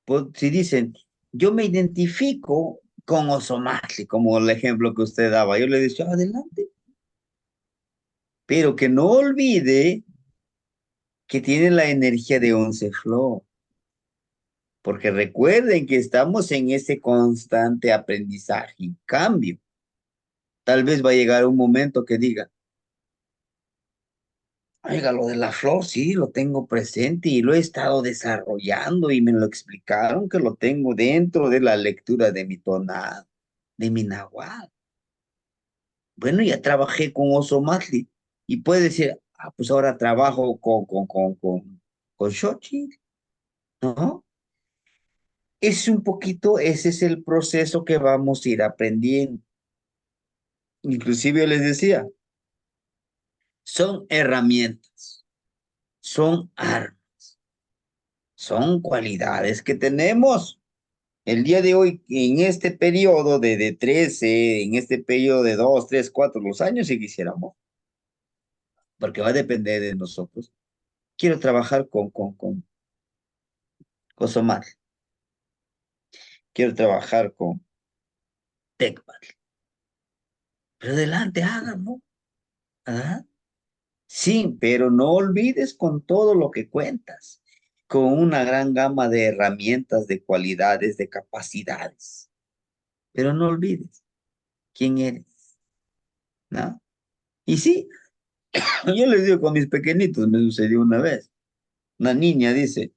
pues, si dicen, yo me identifico con Osomatli, como el ejemplo que usted daba, yo le decía, adelante, pero que no olvide que tiene la energía de 11 flor, porque recuerden que estamos en ese constante aprendizaje y cambio. Tal vez va a llegar un momento que diga, oiga, lo de la flor sí lo tengo presente y lo he estado desarrollando y me lo explicaron que lo tengo dentro de la lectura de mi tonada, de mi nahuatl. Bueno, ya trabajé con Osomatli y puede decir, pues ahora trabajo con Xochitl, ¿no? Es un poquito, ese es el proceso que vamos a ir aprendiendo. Inclusive yo les decía, son herramientas, son armas, son cualidades que tenemos. El día de hoy, en este periodo de 13, en este periodo de 2, 3, 4, los años, si quisiéramos, porque va a depender de nosotros. Quiero trabajar con Somal, quiero trabajar con Tecpat. Pero adelante, háganlo. ¿Ah? Sí, pero no olvides con todo lo que cuentas, con una gran gama de herramientas, de cualidades, de capacidades. Pero no olvides quién eres, ¿no? Y sí, yo les digo con mis pequeñitos, me sucedió una vez. Una niña dice,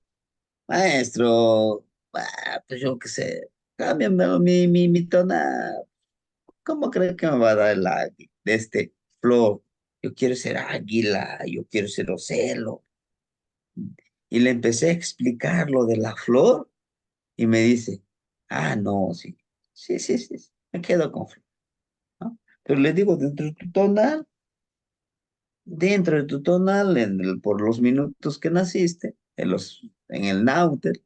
maestro, pues yo qué sé, cámbiame mi tona. ¿Cómo cree que me va a dar el águila de este flor? Yo quiero ser águila, yo quiero ser ocelo. Y le empecé a explicar lo de la flor y me dice, no, sí, sí, me quedo con flor, ¿no? Pero le digo, dentro de tu tonal, por los minutos que naciste, en el náuter,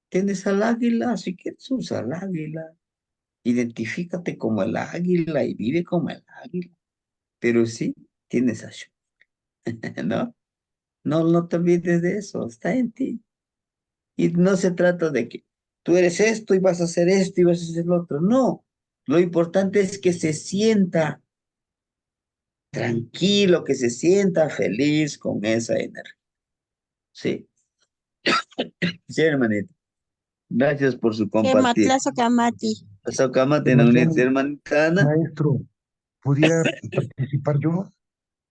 tienes al águila, si quieres usa al águila. Identifícate como el águila y vive como el águila. Pero sí, tienes a Shu, ¿no? No te olvides de eso, está en ti. Y no se trata de que tú eres esto y vas a hacer esto y vas a hacer lo otro. No, lo importante es que se sienta tranquilo, que se sienta feliz con esa energía. Sí, sí, hermanito. Gracias por su compartir. Tlazo Camati. Socamate, Sebastián, hermanita Ana. maestro, ¿pudiera participar yo?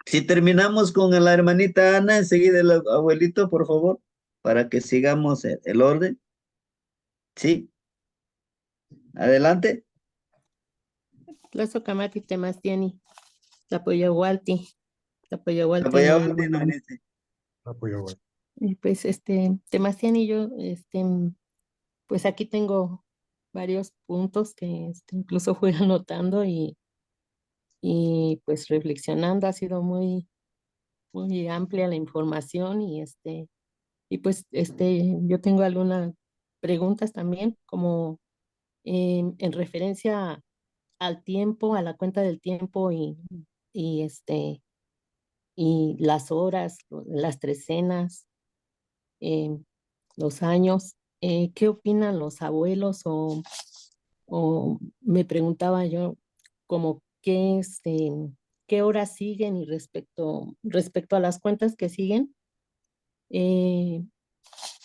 Si terminamos con la hermanita Ana, enseguida el abuelito, por favor, para que sigamos el orden. Sí, adelante. Tlazo Camati Temastiani, Tlapoyahualti, Tlapoyahualti, Apoyabate, no, dice. Pues Temastiani, yo, pues aquí tengo varios puntos que incluso fui anotando y pues reflexionando, ha sido muy, muy amplia la información y pues yo tengo algunas preguntas también, como en referencia al tiempo, a la cuenta del tiempo y y las horas, las trecenas, los años. ¿Qué opinan los abuelos o me preguntaba yo como qué horas siguen y respecto a las cuentas que siguen,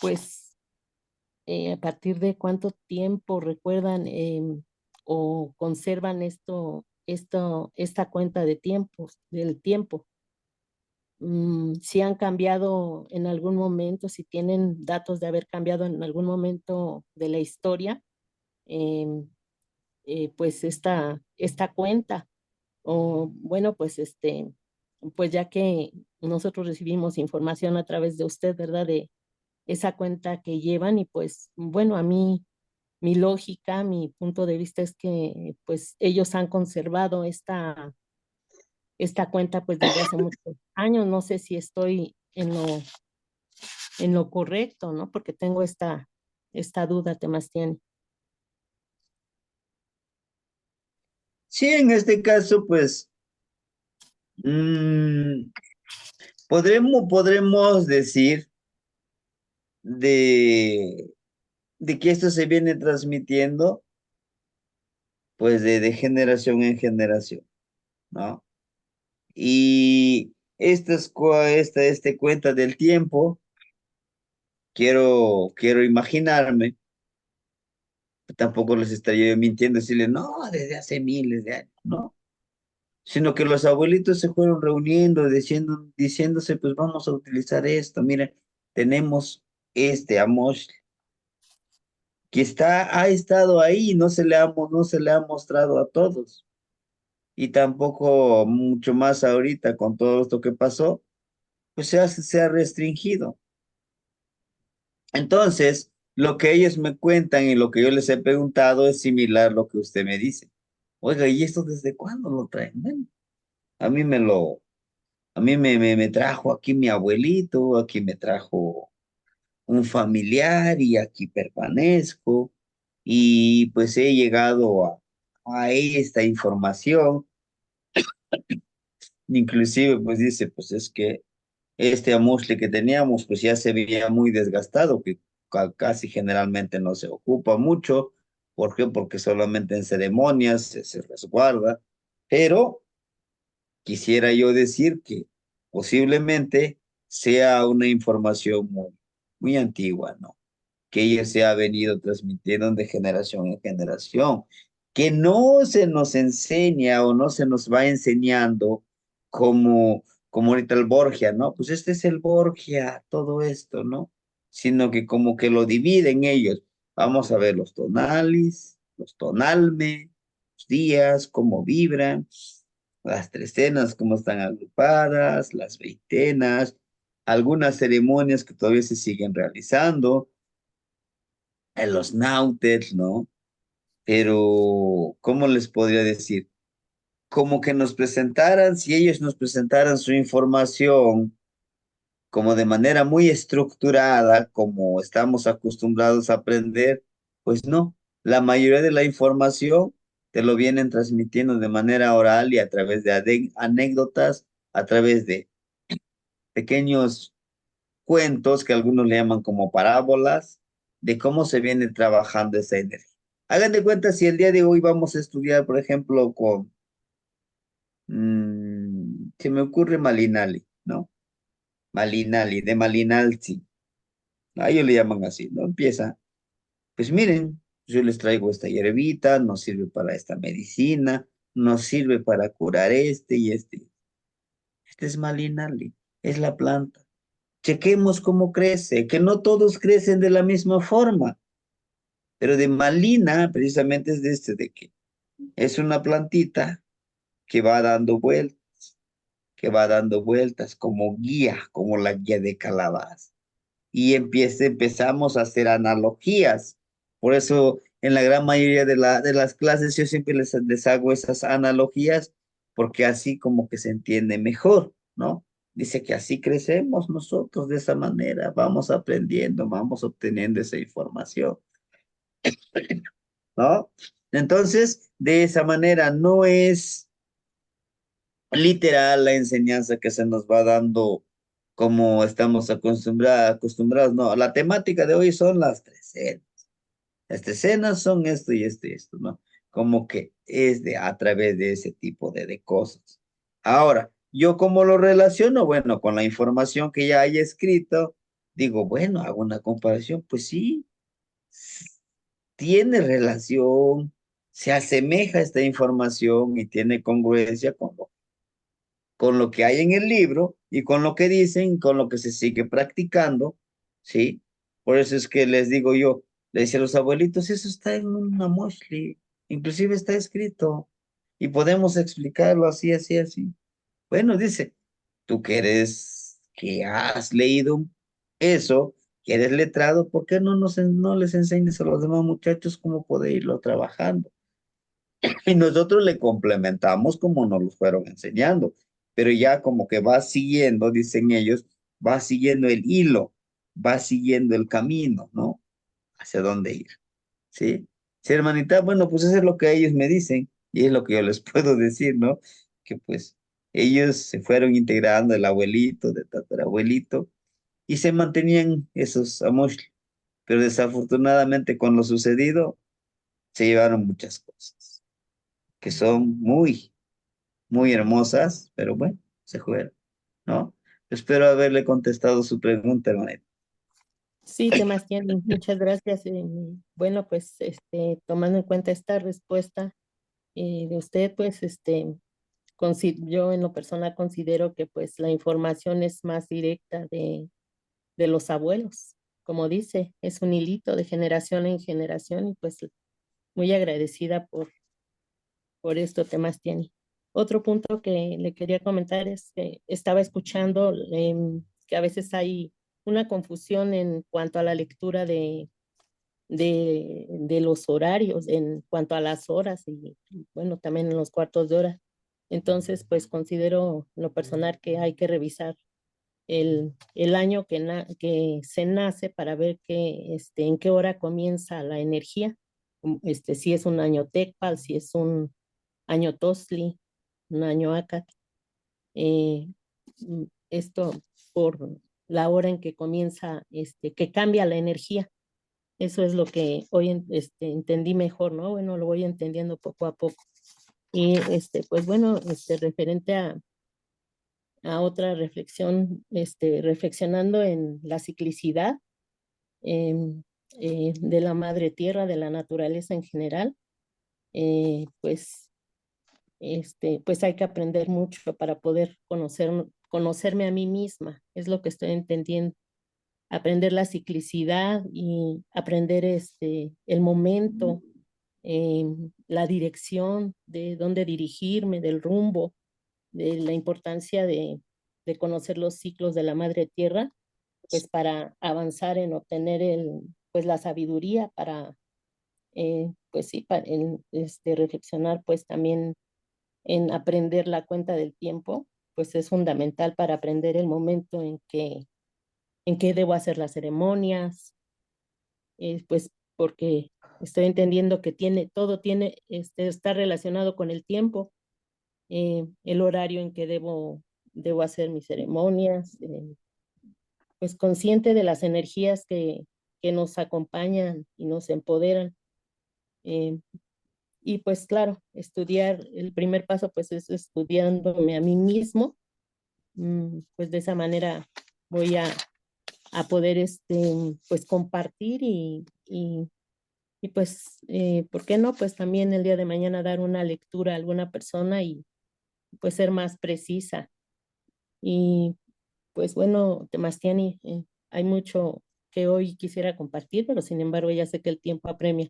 pues a partir de cuánto tiempo recuerdan o conservan esta cuenta de tiempos, del tiempo. Si han cambiado en algún momento, si tienen datos de haber cambiado en algún momento de la historia, pues esta cuenta. O bueno, pues pues ya que nosotros recibimos información a través de usted, ¿verdad? De esa cuenta que llevan y pues bueno, a mí mi lógica, mi punto de vista es que pues ellos han conservado esta cuenta pues desde hace muchos años. No sé si estoy en lo correcto, ¿no? Porque tengo esta duda, Temastiani. Sí, en este caso, pues, podremos decir de que esto se viene transmitiendo, pues, de generación en generación, ¿no? Y esta cuenta del tiempo, quiero imaginarme, tampoco les estaría mintiendo, decirle, no, desde hace miles de años, ¿no? Sino que los abuelitos se fueron reuniendo, diciéndose, pues vamos a utilizar esto, miren, tenemos este Amosh que ha estado ahí, no se le ha mostrado a todos, y tampoco mucho más ahorita con todo esto que pasó, pues se ha restringido. Entonces, lo que ellos me cuentan y lo que yo les he preguntado es similar a lo que usted me dice. Oiga, ¿y esto desde cuándo lo traen? Bueno, a mí me trajo aquí mi abuelito, aquí me trajo un familiar y aquí permanezco y pues he llegado a esta información. Inclusive pues dice, pues es que este amusle que teníamos pues ya se veía muy desgastado, que casi generalmente no se ocupa mucho. ¿Por qué? Porque solamente en ceremonias se resguarda, pero quisiera yo decir que posiblemente sea una información muy antigua, ¿no? Que ella se ha venido transmitiendo de generación en generación, que no se nos enseña o no se nos va enseñando como ahorita el Borgia, ¿no? Pues este es el Borgia, todo esto, ¿no? Sino que como que lo dividen ellos. Vamos a ver los tonalis, los tonalme, los días, cómo vibran, las trecenas, cómo están agrupadas, las veintenas, algunas ceremonias que todavía se siguen realizando, en los nautes, ¿no? Pero, ¿cómo les podría decir? Como que nos presentaran, si ellos nos presentaran su información como de manera muy estructurada, como estamos acostumbrados a aprender, pues no, la mayoría de la información te lo vienen transmitiendo de manera oral y a través de anécdotas, a través de pequeños cuentos que algunos le llaman como parábolas, de cómo se viene trabajando esa energía. Hagan de cuenta si el día de hoy vamos a estudiar, por ejemplo, con, se me ocurre Malinali, ¿no? Malinali, de Malinalzi. A ellos le llaman así, ¿no? Empieza, pues miren, yo les traigo esta hierbita, nos sirve para esta medicina, nos sirve para curar este y este. Este es Malinali, es la planta. Chequemos cómo crece, que no todos crecen de la misma forma, pero de malina precisamente es de de que es una plantita que va dando vueltas como guía, como la guía de calabaza. Y empezamos a hacer analogías. Por eso en la gran mayoría de las clases yo siempre les hago esas analogías, porque así como que se entiende mejor, ¿no? Dice que así crecemos nosotros de esa manera, vamos aprendiendo, vamos obteniendo esa información, ¿no? Entonces, de esa manera no es literal la enseñanza que se nos va dando como estamos acostumbrados, no, la temática de hoy son las tres escenas. Las tres escenas son esto y esto, ¿no? Como que es a través de ese tipo de cosas. Ahora, yo como lo relaciono, bueno, con la información que ya haya escrito, digo, bueno, hago una comparación, pues sí, tiene relación, se asemeja esta información y tiene congruencia con lo que hay en el libro y con lo que dicen, con lo que se sigue practicando, ¿sí? Por eso es que les digo yo, le decía a los abuelitos, eso está en una moshli, inclusive está escrito y podemos explicarlo así, así, así. Bueno, dice, tú que has leído eso, que eres letrado, ¿por qué no les enseñas a los demás muchachos cómo poder irlo trabajando? Y nosotros le complementamos como nos lo fueron enseñando, pero ya como que va siguiendo, dicen ellos, va siguiendo el hilo, va siguiendo el camino, ¿no? Hacia dónde ir, ¿sí? Sí, hermanita, bueno, pues eso es lo que ellos me dicen y es lo que yo les puedo decir, ¿no? Que pues ellos se fueron integrando, el abuelito, de tatarabuelito, y se mantenían esos amos, pero desafortunadamente con lo sucedido se llevaron muchas cosas que son muy hermosas, pero bueno, se juegan, ¿no? Espero haberle contestado su pregunta, hermanito. Sí, Temastiani, muchas gracias. Bueno, pues tomando en cuenta esta respuesta de usted, pues yo en lo personal considero que pues la información es más directa de los abuelos. Como dice, es un hilito de generación en generación y pues muy agradecida por esto, Temastiani. Otro punto que le quería comentar es que estaba escuchando que a veces hay una confusión en cuanto a la lectura de los horarios, en cuanto a las horas y bueno, también en los cuartos de hora. Entonces, pues considero en lo personal que hay que revisar el año que se nace para ver en qué hora comienza la energía, si es un año Tecpal, si es un año Tosli, un año Acat. Esto por la hora en que comienza, que cambia la energía. Eso es lo que hoy entendí mejor, ¿no? Bueno, lo voy entendiendo poco a poco. Y pues bueno, referente a otra reflexión, reflexionando en la ciclicidad, de la madre tierra, de la naturaleza en general. Pues hay que aprender mucho para poder conocerme a mí misma, es lo que estoy entendiendo. Aprender la ciclicidad y aprender el momento, la dirección, de dónde dirigirme, del rumbo, de la importancia de conocer los ciclos de la madre tierra, pues para avanzar en obtener pues la sabiduría para, pues sí, para reflexionar pues también en aprender la cuenta del tiempo, pues es fundamental para aprender el momento en que debo hacer las ceremonias, pues porque estoy entendiendo que todo está relacionado con el tiempo, el horario en que debo hacer mis ceremonias, pues consciente de las energías que nos acompañan y nos empoderan. Y pues claro, el primer paso pues es estudiándome a mí mismo, pues de esa manera voy a poder pues compartir y pues, ¿por qué no? Pues también el día de mañana dar una lectura a alguna persona y pues ser más precisa. Y pues bueno, Temastiani, hay mucho que hoy quisiera compartir, pero sin embargo ya sé que el tiempo apremia.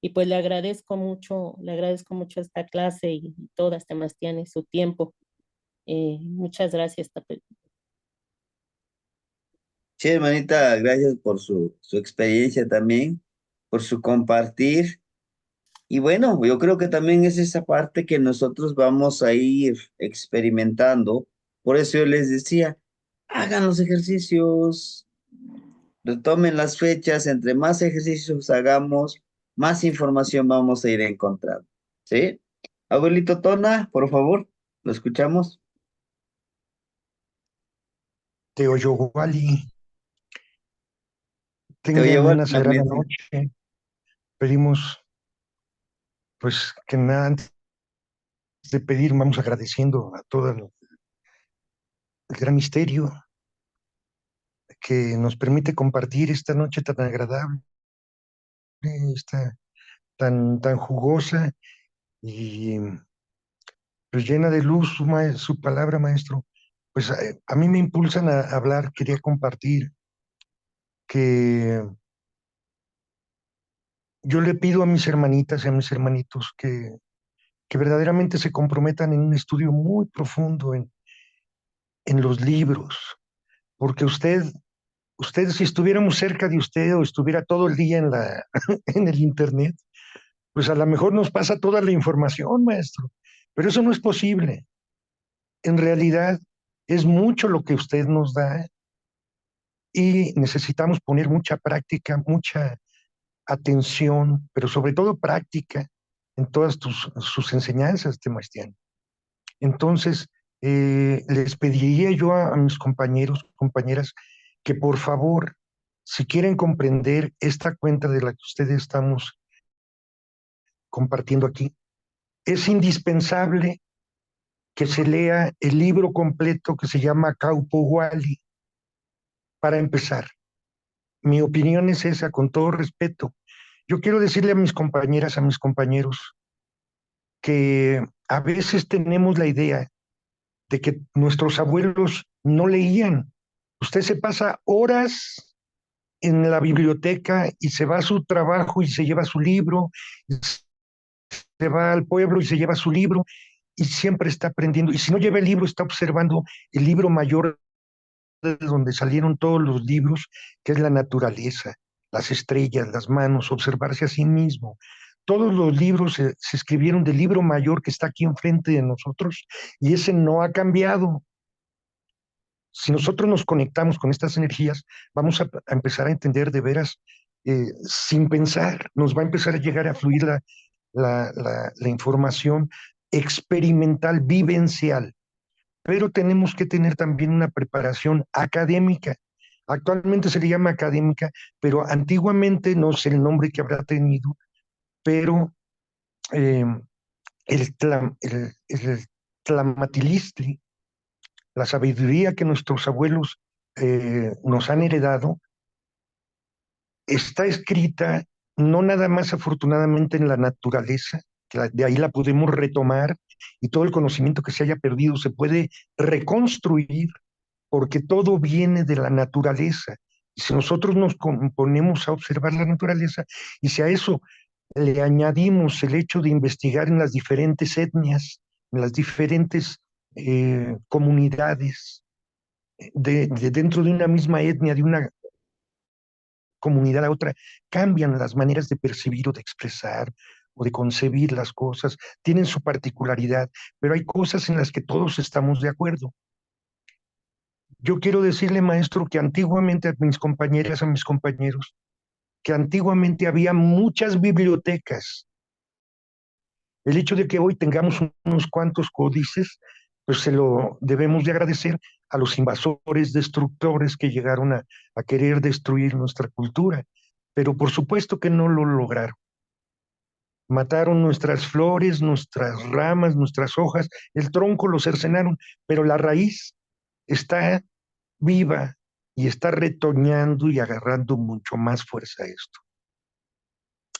Y pues le agradezco mucho esta clase y todas, Temastiani, su tiempo. Muchas gracias. Sí, hermanita, gracias por su experiencia también, por su compartir. Y bueno, yo creo que también es esa parte que nosotros vamos a ir experimentando. Por eso yo les decía, hagan los ejercicios, retomen las fechas, entre más ejercicios hagamos, más información vamos a ir encontrando. ¿Sí? Abuelito Tona, por favor, lo escuchamos. Teoyowali, Te tengan oye, una sagrada noche. Pedimos, pues, que nada, antes de pedir, vamos agradeciendo a todo el gran misterio que nos permite compartir esta noche tan agradable, esta tan jugosa y pues llena de luz su palabra, maestro. Pues a mí me impulsan a hablar, quería compartir que yo le pido a mis hermanitas y a mis hermanitos que verdaderamente se comprometan en un estudio muy profundo en los libros, porque usted si estuviéramos cerca de usted o estuviera todo el día en el internet, pues a lo mejor nos pasa toda la información, maestro, pero eso no es posible. En realidad es mucho lo que usted nos da y necesitamos poner mucha práctica, mucha atención, pero sobre todo práctica en todas sus enseñanzas, Temastiani. Entonces, les pediría yo a mis compañeros, compañeras, que por favor, si quieren comprender esta cuenta de la que ustedes estamos compartiendo aquí, es indispensable que se lea el libro completo que se llama Kaupowali para empezar. Mi opinión es esa, con todo respeto. Yo quiero decirle a mis compañeras, a mis compañeros, que a veces tenemos la idea de que nuestros abuelos no leían. Usted se pasa horas en la biblioteca y se va a su trabajo y se lleva su libro, y se va al pueblo y se lleva su libro y siempre está aprendiendo. Y si no lleva el libro, está observando el libro mayor de donde salieron todos los libros, que es la naturaleza, las estrellas, las manos, observarse a sí mismo. Todos los libros se escribieron del libro mayor que está aquí enfrente de nosotros y ese no ha cambiado. Si nosotros nos conectamos con estas energías, vamos a empezar a entender de veras, sin pensar, nos va a empezar a llegar a fluir la información experimental, vivencial. Pero tenemos que tener también una preparación académica. Actualmente se le llama académica, pero antiguamente no sé el nombre que habrá tenido, pero el tlamatilistli, la sabiduría que nuestros abuelos nos han heredado, está escrita no nada más afortunadamente en la naturaleza, que de ahí la podemos retomar y todo el conocimiento que se haya perdido se puede reconstruir porque todo viene de la naturaleza. Y si nosotros nos ponemos a observar la naturaleza y si a eso le añadimos el hecho de investigar en las diferentes etnias, en las diferentes comunidades, dentro de una misma etnia, de una comunidad a otra, cambian las maneras de percibir o de expresar o de concebir las cosas, tienen su particularidad, pero hay cosas en las que todos estamos de acuerdo. Yo quiero decirle, maestro, que antiguamente a mis compañeras, a mis compañeros, que antiguamente había muchas bibliotecas. El hecho de que hoy tengamos unos cuantos códices, pues se lo debemos de agradecer a los invasores, destructores que llegaron a querer destruir nuestra cultura, pero por supuesto que no lo lograron. Mataron nuestras flores, nuestras ramas, nuestras hojas, el tronco lo cercenaron, pero la raíz está viva y está retoñando y agarrando mucho más fuerza a esto.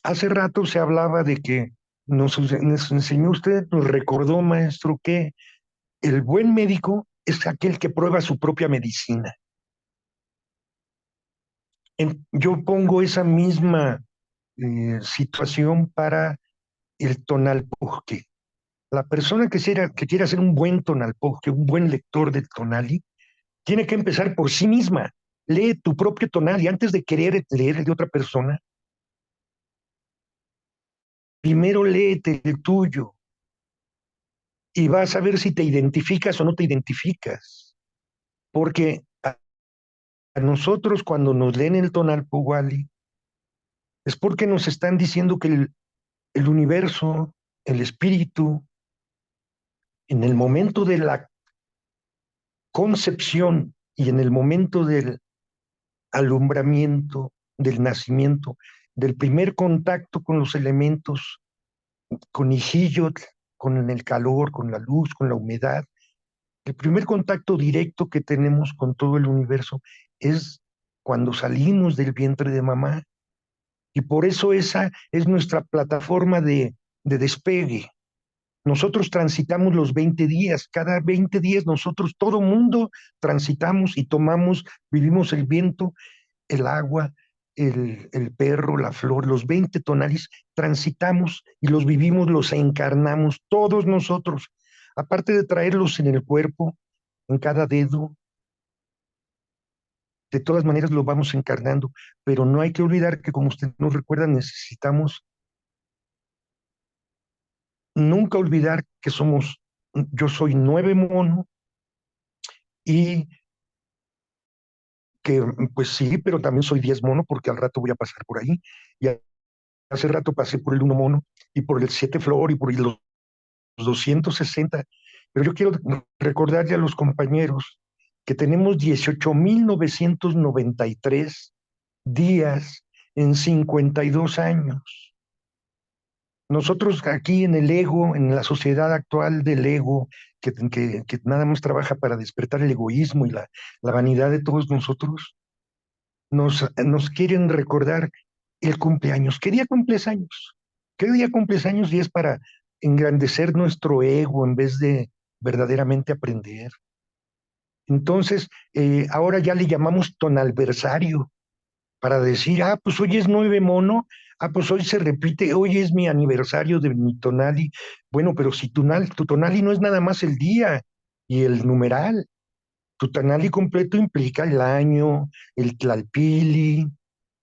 Hace rato se hablaba de que nos enseñó usted, nos recordó, maestro, que el buen médico es aquel que prueba su propia medicina. Yo pongo esa misma situación para el tonalpujque. La persona que quiera ser un buen tonalpujque, un buen lector del tonali, tiene que empezar por sí misma. Lee tu propio tonali antes de querer leer el de otra persona. Primero léete el tuyo y vas a ver si te identificas o no te identificas. Porque a nosotros cuando nos leen el tonalpohualli es porque nos están diciendo que el universo, el espíritu, en el momento de la concepción y en el momento del alumbramiento, del nacimiento, del primer contacto con los elementos, con Ijillotl, con el calor, con la luz, con la humedad, el primer contacto directo que tenemos con todo el universo es cuando salimos del vientre de mamá. Y por eso esa es nuestra plataforma de despegue. Nosotros transitamos los 20 días, cada 20 días nosotros, todo mundo, transitamos y tomamos, vivimos el viento, el agua, el perro, la flor, los 20 tonalis, transitamos y los vivimos, los encarnamos, todos nosotros, aparte de traerlos en el cuerpo, en cada dedo, de todas maneras lo vamos encarnando, pero no hay que olvidar que como usted nos recuerda, necesitamos nunca olvidar que yo soy 9 mono y que pues sí, pero también soy 10 mono porque al rato voy a pasar por ahí. Y hace rato pasé por el 1 mono y por el 7 flor y por los 260. Pero yo quiero recordarle a los compañeros que tenemos 18,993 días en 52 años. Nosotros aquí en el ego, en la sociedad actual del ego, que nada más trabaja para despertar el egoísmo y la vanidad de todos nosotros, nos quieren recordar el cumpleaños. ¿Qué día cumples años? ¿Qué día cumples años? Y es para engrandecer nuestro ego en vez de verdaderamente aprender. Entonces, ahora ya le llamamos tonalversario, para decir, pues hoy es 9 mono, pues hoy se repite, hoy es mi aniversario de mi tonali. Bueno, pero si tu tonali no es nada más el día y el numeral, tu tonali completo implica el año, el tlalpili,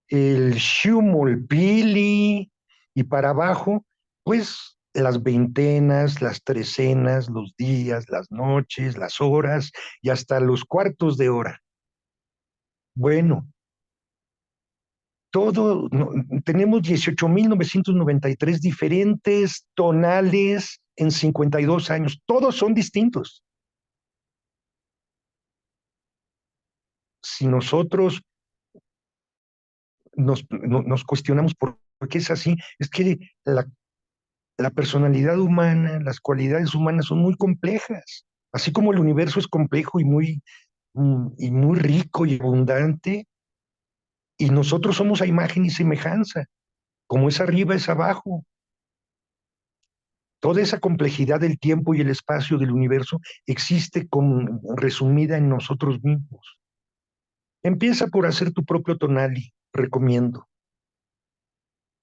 el xiumolpili, y para abajo, pues las veintenas, las trecenas, los días, las noches, las horas y hasta los cuartos de hora. Bueno, tenemos 18,993 diferentes tonales en 52 años. Todos son distintos. Si nosotros nos cuestionamos por qué es así, es que la personalidad humana, las cualidades humanas son muy complejas. Así como el universo es complejo y muy rico y abundante, Y nosotros somos a imagen y semejanza. Como es arriba, es abajo. Toda esa complejidad del tiempo y el espacio del universo existe resumida en nosotros mismos. Empieza por hacer tu propio tonali, recomiendo.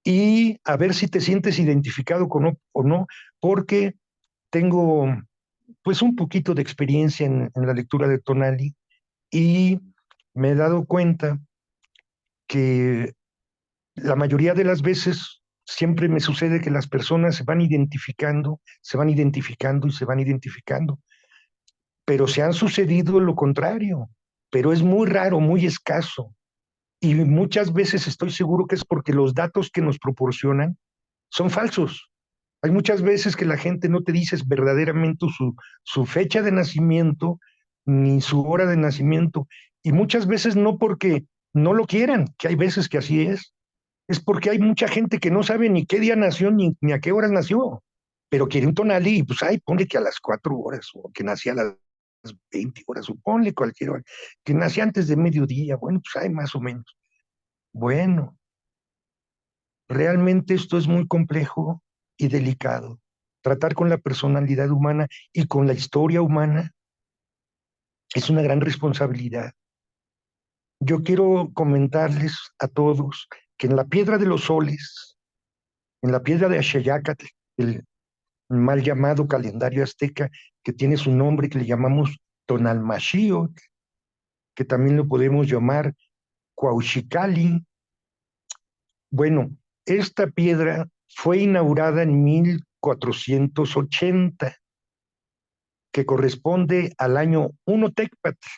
Y a ver si te sientes identificado o no, porque tengo pues un poquito de experiencia en la lectura de tonali y me he dado cuenta que la mayoría de las veces siempre me sucede que las personas se van identificando y se van identificando, pero se han sucedido lo contrario, pero es muy raro, muy escaso. Y muchas veces estoy seguro que es porque los datos que nos proporcionan son falsos. Hay muchas veces que la gente no te dice verdaderamente su fecha de nacimiento ni su hora de nacimiento. Y muchas veces no porque no lo quieran, que hay veces que así es porque hay mucha gente que no sabe ni qué día nació ni a qué horas nació, pero quiere un tonali y pues ay, ponle que a las 4 horas o que nacía a las 20 horas o ponle cualquier hora, que nacía antes de mediodía, bueno, pues hay más o menos. Bueno, realmente esto es muy complejo y delicado. Tratar con la personalidad humana y con la historia humana es una gran responsabilidad. Yo quiero comentarles a todos que en la piedra de los soles, en la piedra de Axayácatl, el mal llamado calendario azteca, que tiene su nombre que le llamamos Tonalmaxiotl, que también lo podemos llamar Cuauhxicalli. Bueno, esta piedra fue inaugurada en 1480, que corresponde al año 1 Tecpatl,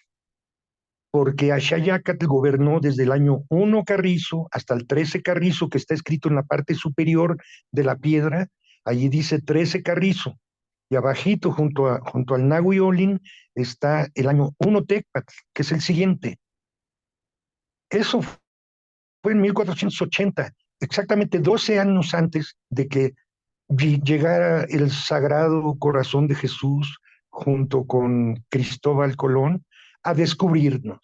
porque Axayácatl gobernó desde el año 1 Carrizo hasta el 13 Carrizo, que está escrito en la parte superior de la piedra. Allí dice 13 Carrizo, y abajito, junto al Nahui Olin, está el año 1 Tecpatl, que es el siguiente. Eso fue en 1480, exactamente 12 años antes de que llegara el Sagrado Corazón de Jesús junto con Cristóbal Colón a descubrirnos.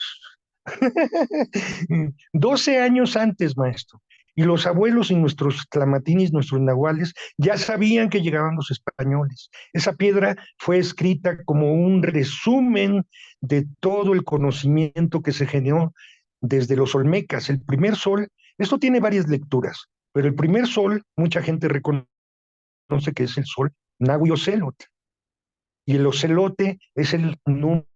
12 años antes, maestro. Y los abuelos y nuestros tlamatinis, nuestros nahuales, ya sabían que llegaban los españoles. Esa piedra fue escrita como un resumen de todo el conocimiento que se generó desde los olmecas. El primer sol, esto tiene varias lecturas, pero el primer sol, mucha gente reconoce que es el sol Nahui Ocelot. Y el ocelote es el numen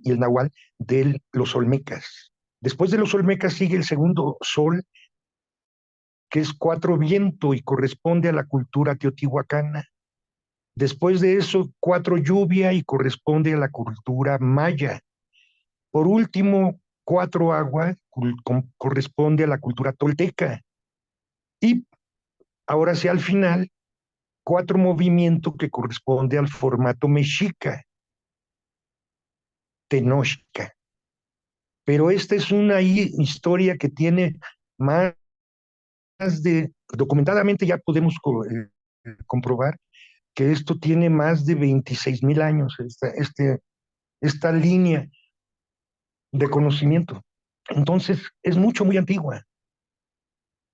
y el nahual de los olmecas. Después de los olmecas sigue el segundo sol, que es 4 viento y corresponde a la cultura teotihuacana. Después de eso, 4 lluvia y corresponde a la cultura maya. Por último, 4 agua corresponde a la cultura tolteca. Y ahora sí, al final, 4 movimiento que corresponde al formato mexica, Tenochca. Pero esta es una historia que tiene más documentadamente ya podemos comprobar que esto tiene más de 26,000 años, esta línea de conocimiento. Entonces, es muy antigua.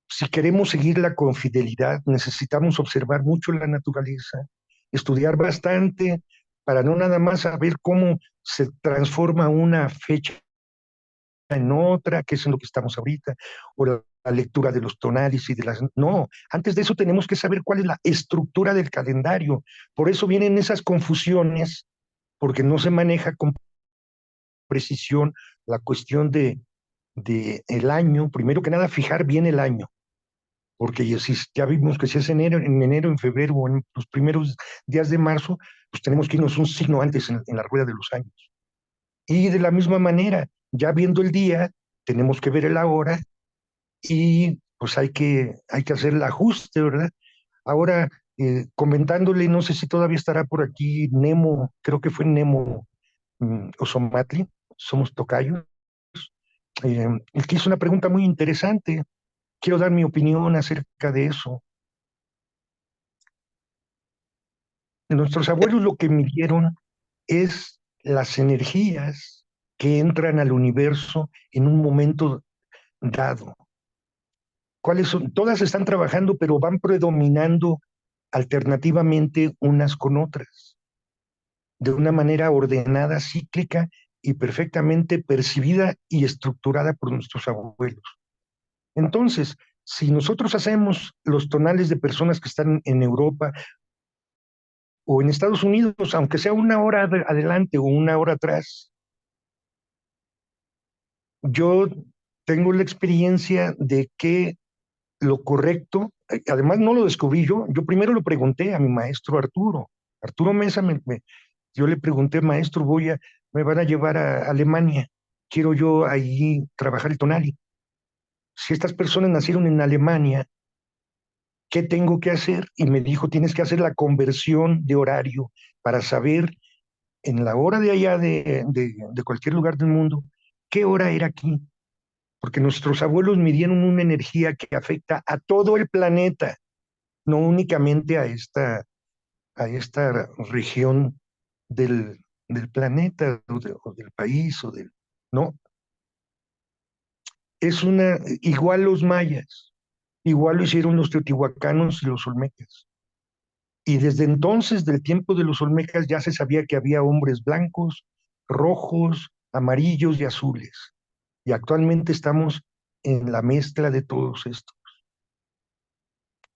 Si queremos seguirla con fidelidad, necesitamos observar mucho la naturaleza, estudiar bastante para no nada más saber cómo se transforma una fecha en otra, que es en lo que estamos ahorita, o la lectura de los tonales y de las... No, antes de eso tenemos que saber cuál es la estructura del calendario. Por eso vienen esas confusiones, porque no se maneja con precisión la cuestión de el año. Primero que nada, fijar bien el año, porque ya vimos que si es en enero, en febrero o en los primeros días de marzo, pues tenemos que irnos un signo antes en la rueda de los años. Y de la misma manera, ya viendo el día, tenemos que ver la hora y pues hay que hacer el ajuste, ¿verdad? Ahora, comentándole, no sé si todavía estará por aquí Nemo, creo que fue Nemo Osomatli, somos tocayos. Él que hizo una pregunta muy interesante. Quiero dar mi opinión acerca de eso. Nuestros abuelos lo que midieron es las energías que entran al universo en un momento dado. ¿Cuáles son? Todas están trabajando, pero van predominando alternativamente unas con otras, de una manera ordenada, cíclica y perfectamente percibida y estructurada por nuestros abuelos. Entonces, si nosotros hacemos los tonales de personas que están en Europa o en Estados Unidos, aunque sea una hora adelante o una hora atrás, yo tengo la experiencia de que lo correcto, además no lo descubrí yo primero lo pregunté a mi maestro Arturo Mesa, yo le pregunté, maestro, me van a llevar a Alemania, quiero yo ahí trabajar el tonali. Si estas personas nacieron en Alemania, ¿qué tengo que hacer? Y me dijo, tienes que hacer la conversión de horario para saber en la hora de allá de cualquier lugar del mundo, ¿qué hora era aquí? Porque nuestros abuelos midieron una energía que afecta a todo el planeta, no únicamente a esta región del planeta o del país no. Igual los mayas, igual lo hicieron los teotihuacanos y los olmecas. Y desde entonces, del tiempo de los olmecas, ya se sabía que había hombres blancos, rojos, amarillos y azules. Y actualmente estamos en la mezcla de todos estos.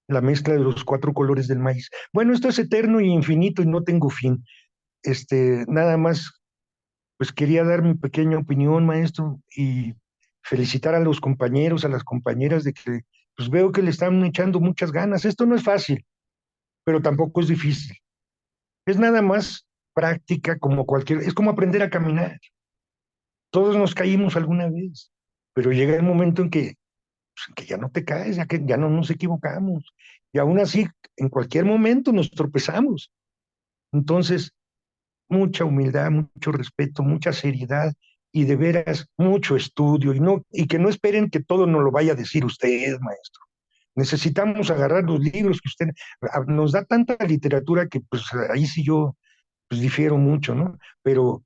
La mezcla de los 4 colores del maíz. Bueno, esto es eterno y infinito y no tengo fin. Nada más, pues quería dar mi pequeña opinión, maestro, y felicitar a los compañeros, a las compañeras de que, pues veo que le están echando muchas ganas. Esto no es fácil, pero tampoco es difícil. Es nada más práctica es como aprender a caminar. Todos nos caímos alguna vez, pero llega el momento en que ya no te caes, ya no nos equivocamos. Y aún así, en cualquier momento nos tropezamos. Entonces, mucha humildad, mucho respeto, mucha seriedad y de veras mucho estudio y que no esperen que todo nos lo vaya a decir usted, maestro. Necesitamos agarrar los libros que usted nos da tanta literatura que pues ahí sí yo pues difiero mucho, ¿no? Pero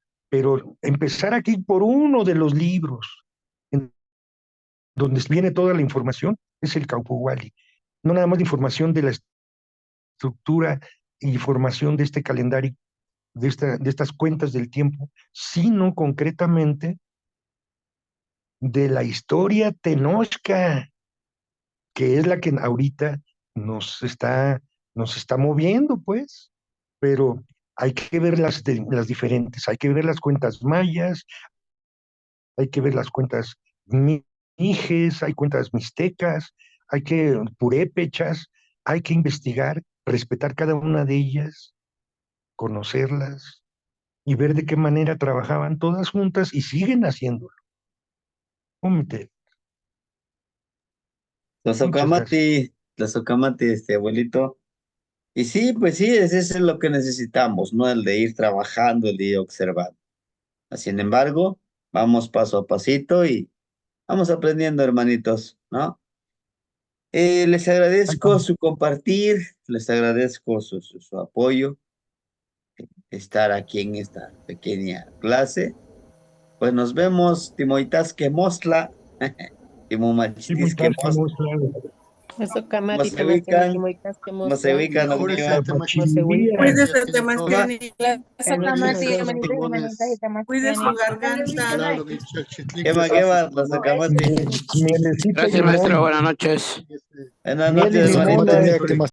empezar aquí por uno de los libros en donde viene toda la información es el Caupohualli. No nada más la información de la estructura y información de este calendario, de estas cuentas del tiempo, sino concretamente de la historia tenochca, que es la que ahorita nos está moviendo, pues, pero hay que ver las diferentes, hay que ver las cuentas mayas, hay que ver las cuentas mijes, hay cuentas mixtecas, hay que purépechas, hay que investigar, respetar cada una de ellas, conocerlas y ver de qué manera trabajaban todas juntas y siguen haciéndolo. Tlazocamati, abuelito. Y sí, pues sí, ese es lo que necesitamos, ¿no? El de ir trabajando, el de ir observando. Sin embargo, vamos paso a pasito y vamos aprendiendo, hermanitos, ¿no? Les agradezco su compartir, les agradezco su apoyo, estar aquí en esta pequeña clase. Pues nos vemos, Timoitas que mostla, Timomachitis que mostla. Eso Camati, se ubican, ¿cómo se ubican? Cuídese, Temachtiani. Eso Camati, Cuide su garganta. ¿Qué va, Tlazocamati? Gracias, maestro. Buenas noches. Buenas noches, hermanito.